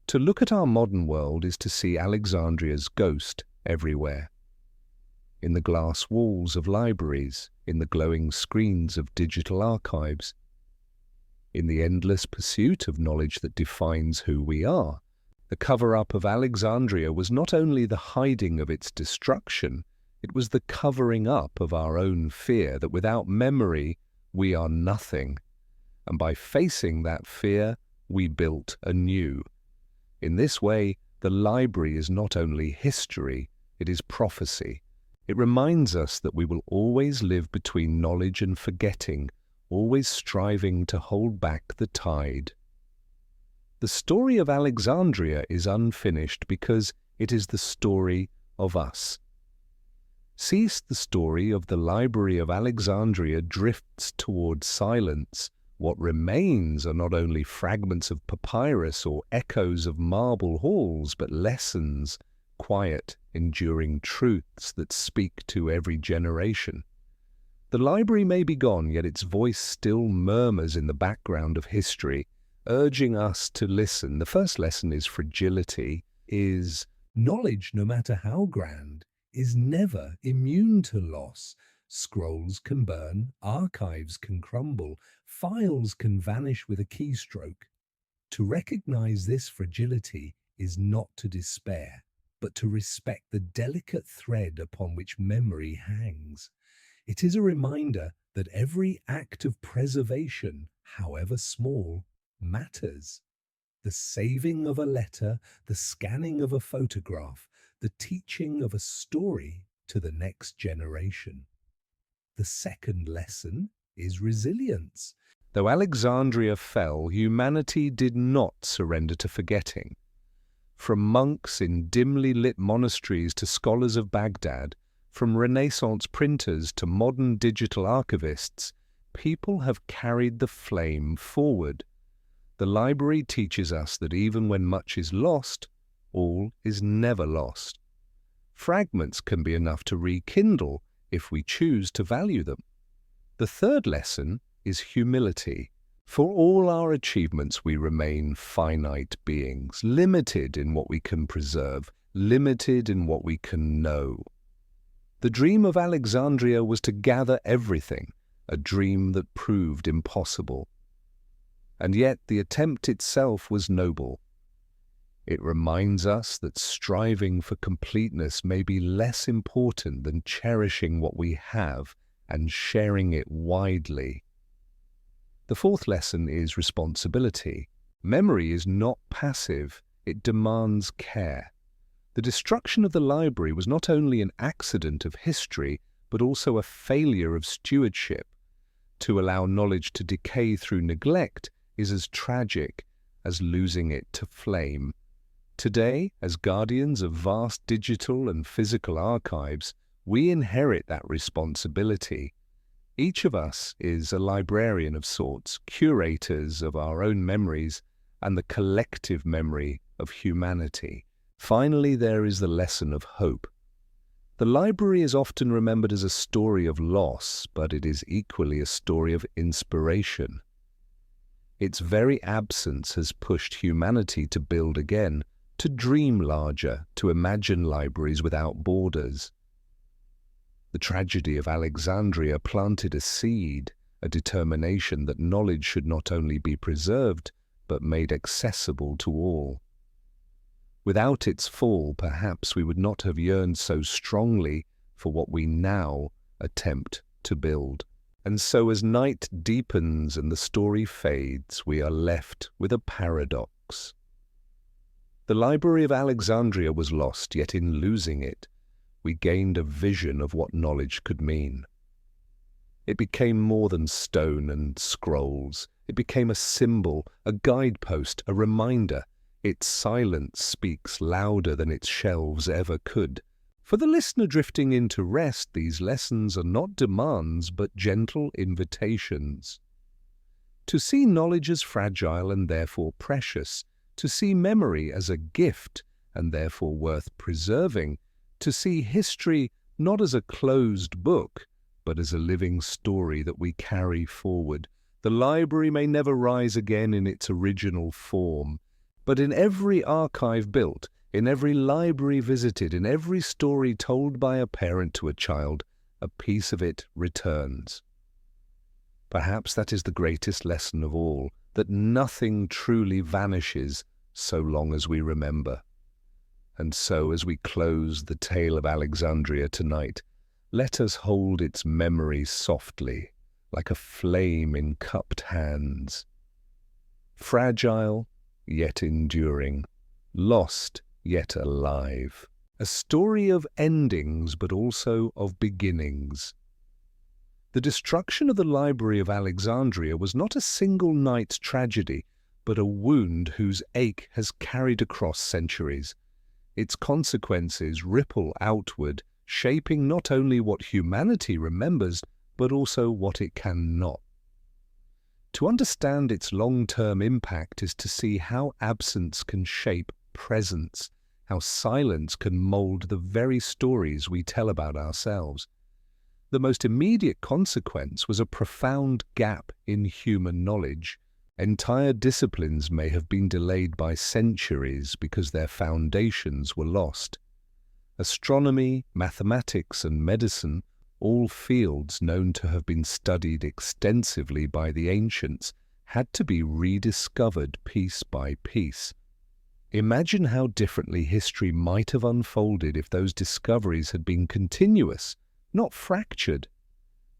To look at our modern world is to see Alexandria's ghost everywhere. In the glass walls of libraries, in the glowing screens of digital archives, in the endless pursuit of knowledge that defines who we are. The cover-up of Alexandria was not only the hiding of its destruction, it was the covering up of our own fear that without memory we are nothing. And by facing that fear, we built anew. In this way, the library is not only history, it is prophecy. It reminds us that we will always live between knowledge and forgetting, always striving to hold back the tide. The story of Alexandria is unfinished because it is the story of us. Cease the story of the Library of Alexandria drifts towards silence. What remains are not only fragments of papyrus or echoes of marble halls, but lessons, quiet, enduring truths that speak to every generation. The library may be gone, yet its voice still murmurs in the background of history, urging us to listen. The first lesson is fragility, is knowledge, no matter how grand, is never immune to loss. Scrolls can burn, archives can crumble, files can vanish with a keystroke. To recognize this fragility is not to despair, but to respect the delicate thread upon which memory hangs. It is a reminder that every act of preservation, however small, matters. The saving of a letter, the scanning of a photograph, the teaching of a story to the next generation. The second lesson is resilience. Though Alexandria fell, humanity did not surrender to forgetting. From monks in dimly lit monasteries to scholars of Baghdad, from Renaissance printers to modern digital archivists, people have carried the flame forward. The library teaches us that even when much is lost, all is never lost. Fragments can be enough to rekindle if we choose to value them. The third lesson is humility. For all our achievements, we remain finite beings, limited in what we can preserve, limited in what we can know. The dream of Alexandria was to gather everything, a dream that proved impossible. And yet the attempt itself was noble. It reminds us that striving for completeness may be less important than cherishing what we have and sharing it widely. The fourth lesson is responsibility. Memory is not passive, it demands care. The destruction of the library was not only an accident of history, but also a failure of stewardship. To allow knowledge to decay through neglect is as tragic as losing it to flame. Today, as guardians of vast digital and physical archives, we inherit that responsibility. Each of us is a librarian of sorts, curators of our own memories and the collective memory of humanity. Finally, there is the lesson of hope. The library is often remembered as a story of loss, but it is equally a story of inspiration. Its very absence has pushed humanity to build again, to dream larger, to imagine libraries without borders. The tragedy of Alexandria planted a seed, a determination that knowledge should not only be preserved, but made accessible to all. Without its fall, perhaps we would not have yearned so strongly for what we now attempt to build. And so as night deepens and the story fades, we are left with a paradox. The Library of Alexandria was lost, yet in losing it, we gained a vision of what knowledge could mean. It became more than stone and scrolls. It became a symbol, a guidepost, a reminder. Its silence speaks louder than its shelves ever could. For the listener drifting into rest, these lessons are not demands, but gentle invitations. To see knowledge as fragile and therefore precious, to see memory as a gift and therefore worth preserving, to see history not as a closed book, but as a living story that we carry forward. The library may never rise again in its original form, but in every archive built, in every library visited, in every story told by a parent to a child, a piece of it returns. Perhaps that is the greatest lesson of all, that nothing truly vanishes so long as we remember. And so, as we close the tale of Alexandria tonight, let us hold its memory softly, like a flame in cupped hands. Fragile, yet enduring, lost, yet alive. A story of endings, but also of beginnings. The destruction of the Library of Alexandria was not a single night's tragedy, but a wound whose ache has carried across centuries. Its consequences ripple outward, shaping not only what humanity remembers, but also what it cannot. To understand its long-term impact is to see how absence can shape presence, how silence can mold the very stories we tell about ourselves. The most immediate consequence was a profound gap in human knowledge. Entire disciplines may have been delayed by centuries because their foundations were lost. Astronomy, mathematics, and medicine, all fields known to have been studied extensively by the ancients, had to be rediscovered piece by piece. Imagine how differently history might have unfolded if those discoveries had been continuous, not fractured.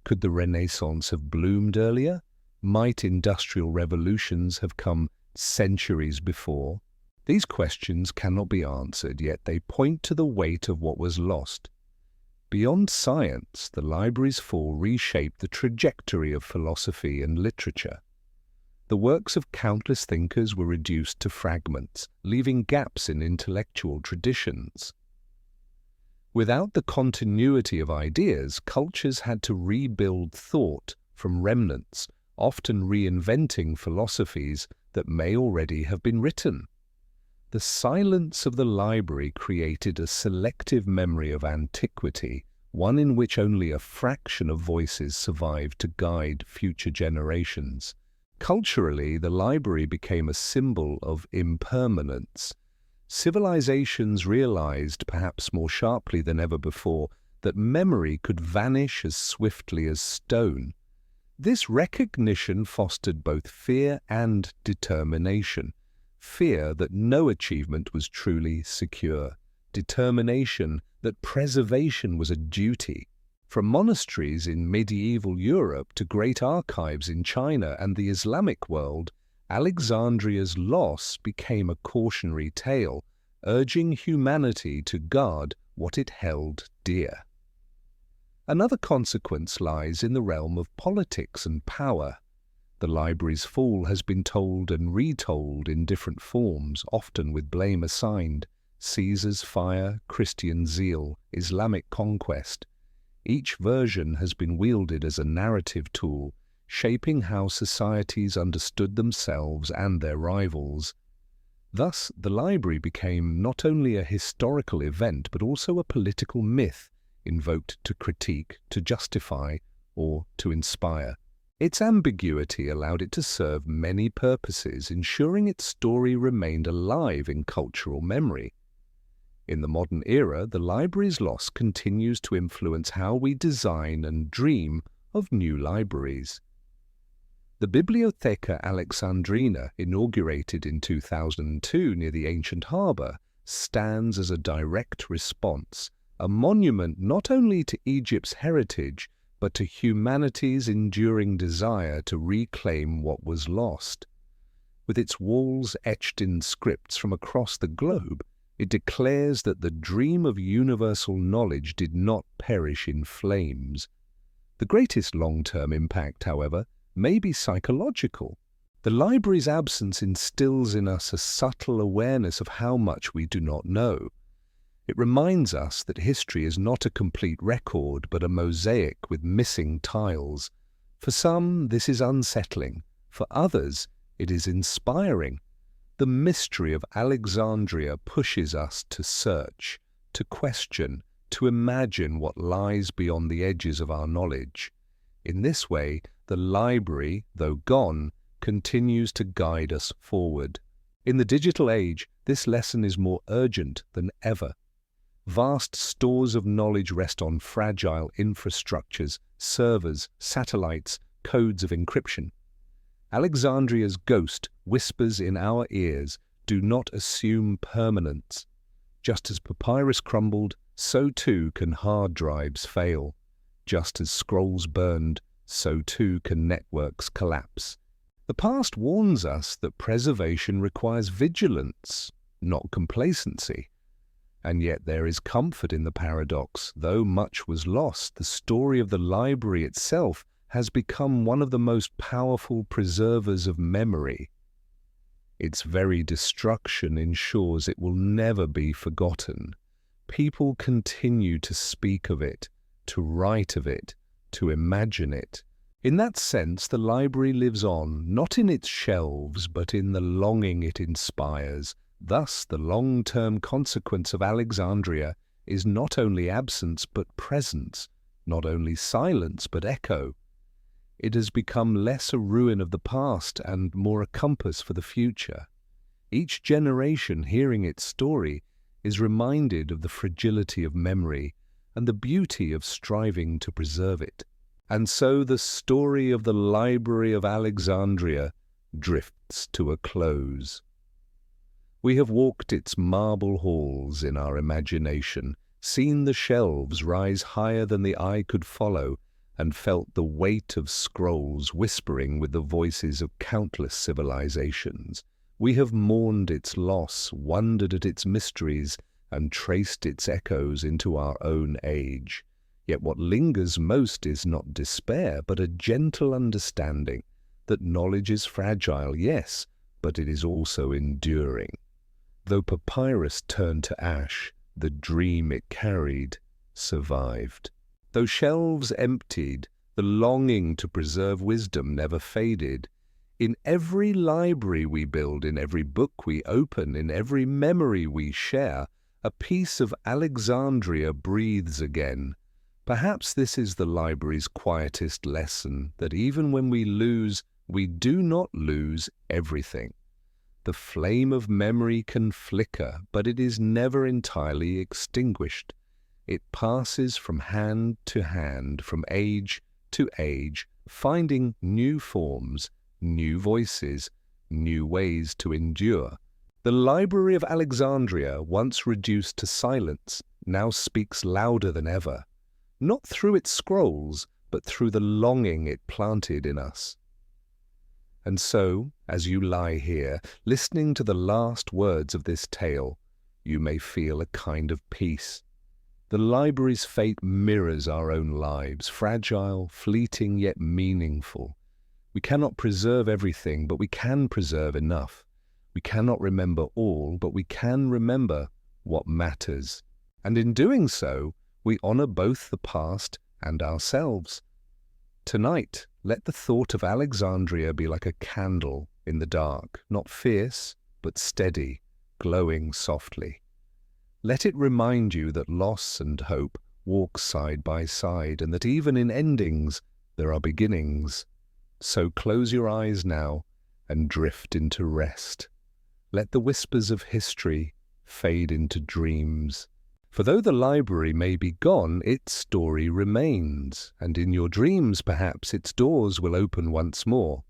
Could the Renaissance have bloomed earlier? Might industrial revolutions have come centuries before? These questions cannot be answered, yet they point to the weight of what was lost. Beyond science, the library's fall reshaped the trajectory of philosophy and literature. The works of countless thinkers were reduced to fragments, leaving gaps in intellectual traditions. Without the continuity of ideas, cultures had to rebuild thought from remnants, often reinventing philosophies that may already have been written. The silence of the library created a selective memory of antiquity, one in which only a fraction of voices survived to guide future generations. Culturally, the library became a symbol of impermanence. Civilizations realized, perhaps more sharply than ever before, that memory could vanish as swiftly as stone. This recognition fostered both fear and determination. Fear that no achievement was truly secure. Determination that preservation was a duty. From monasteries in medieval Europe to great archives in China and the Islamic world, Alexandria's loss became a cautionary tale, urging humanity to guard what it held dear. Another consequence lies in the realm of politics and power. The library's fall has been told and retold in different forms, often with blame assigned. Caesar's fire, Christian zeal, Islamic conquest. Each version has been wielded as a narrative tool, shaping how societies understood themselves and their rivals. Thus, the library became not only a historical event, but also a political myth, invoked to critique, to justify, or to inspire. Its ambiguity allowed it to serve many purposes, ensuring its story remained alive in cultural memory. In the modern era, the library's loss continues to influence how we design and dream of new libraries. The Bibliotheca Alexandrina, inaugurated in 2002 near the ancient harbour, stands as a direct response, a monument not only to Egypt's heritage, but to humanity's enduring desire to reclaim what was lost. With its walls etched in scripts from across the globe, it declares that the dream of universal knowledge did not perish in flames. The greatest long-term impact, however, may be psychological. The library's absence instills in us a subtle awareness of how much we do not know. It reminds us that history is not a complete record, but a mosaic with missing tiles. For some, this is unsettling. For others, it is inspiring. The mystery of Alexandria pushes us to search, to question, to imagine what lies beyond the edges of our knowledge. In this way, the library, though gone, continues to guide us forward. In the digital age, this lesson is more urgent than ever. Vast stores of knowledge rest on fragile infrastructures, servers, satellites, codes of encryption. Alexandria's ghost whispers in our ears, do not assume permanence. Just as papyrus crumbled, so too can hard drives fail. Just as scrolls burned, so too can networks collapse. The past warns us that preservation requires vigilance, not complacency. And yet there is comfort in the paradox. Though much was lost, the story of the library itself has become one of the most powerful preservers of memory. Its very destruction ensures it will never be forgotten. People continue to speak of it, to write of it, to imagine it. In that sense, the library lives on, not in its shelves, but in the longing it inspires. Thus, the long-term consequence of Alexandria is not only absence but presence, not only silence but echo. It has become less a ruin of the past and more a compass for the future. Each generation hearing its story is reminded of the fragility of memory and the beauty of striving to preserve it. And so the story of the Library of Alexandria drifts to a close. We have walked its marble halls in our imagination, seen the shelves rise higher than the eye could follow, and felt the weight of scrolls whispering with the voices of countless civilizations. We have mourned its loss, wondered at its mysteries, and traced its echoes into our own age. Yet what lingers most is not despair, but a gentle understanding that knowledge is fragile, yes, but it is also enduring. Though papyrus turned to ash, the dream it carried survived. Though shelves emptied, the longing to preserve wisdom never faded. In every library we build, in every book we open, in every memory we share, a piece of Alexandria breathes again. Perhaps this is the library's quietest lesson, that even when we lose, we do not lose everything. The flame of memory can flicker, but it is never entirely extinguished. It passes from hand to hand, from age to age, finding new forms, new voices, new ways to endure. The Library of Alexandria, once reduced to silence, now speaks louder than ever, not through its scrolls, but through the longing it planted in us. And so, as you lie here, listening to the last words of this tale, you may feel a kind of peace. The library's fate mirrors our own lives, fragile, fleeting, yet meaningful. We cannot preserve everything, but we can preserve enough. We cannot remember all, but we can remember what matters. And in doing so, we honor both the past and ourselves. Tonight, let the thought of Alexandria be like a candle in the dark, not fierce, but steady, glowing softly. Let it remind you that loss and hope walk side by side, and that even in endings there are beginnings. So close your eyes now and drift into rest. Let the whispers of history fade into dreams. For though the library may be gone, its story remains, and in your dreams perhaps its doors will open once more.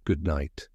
Good night.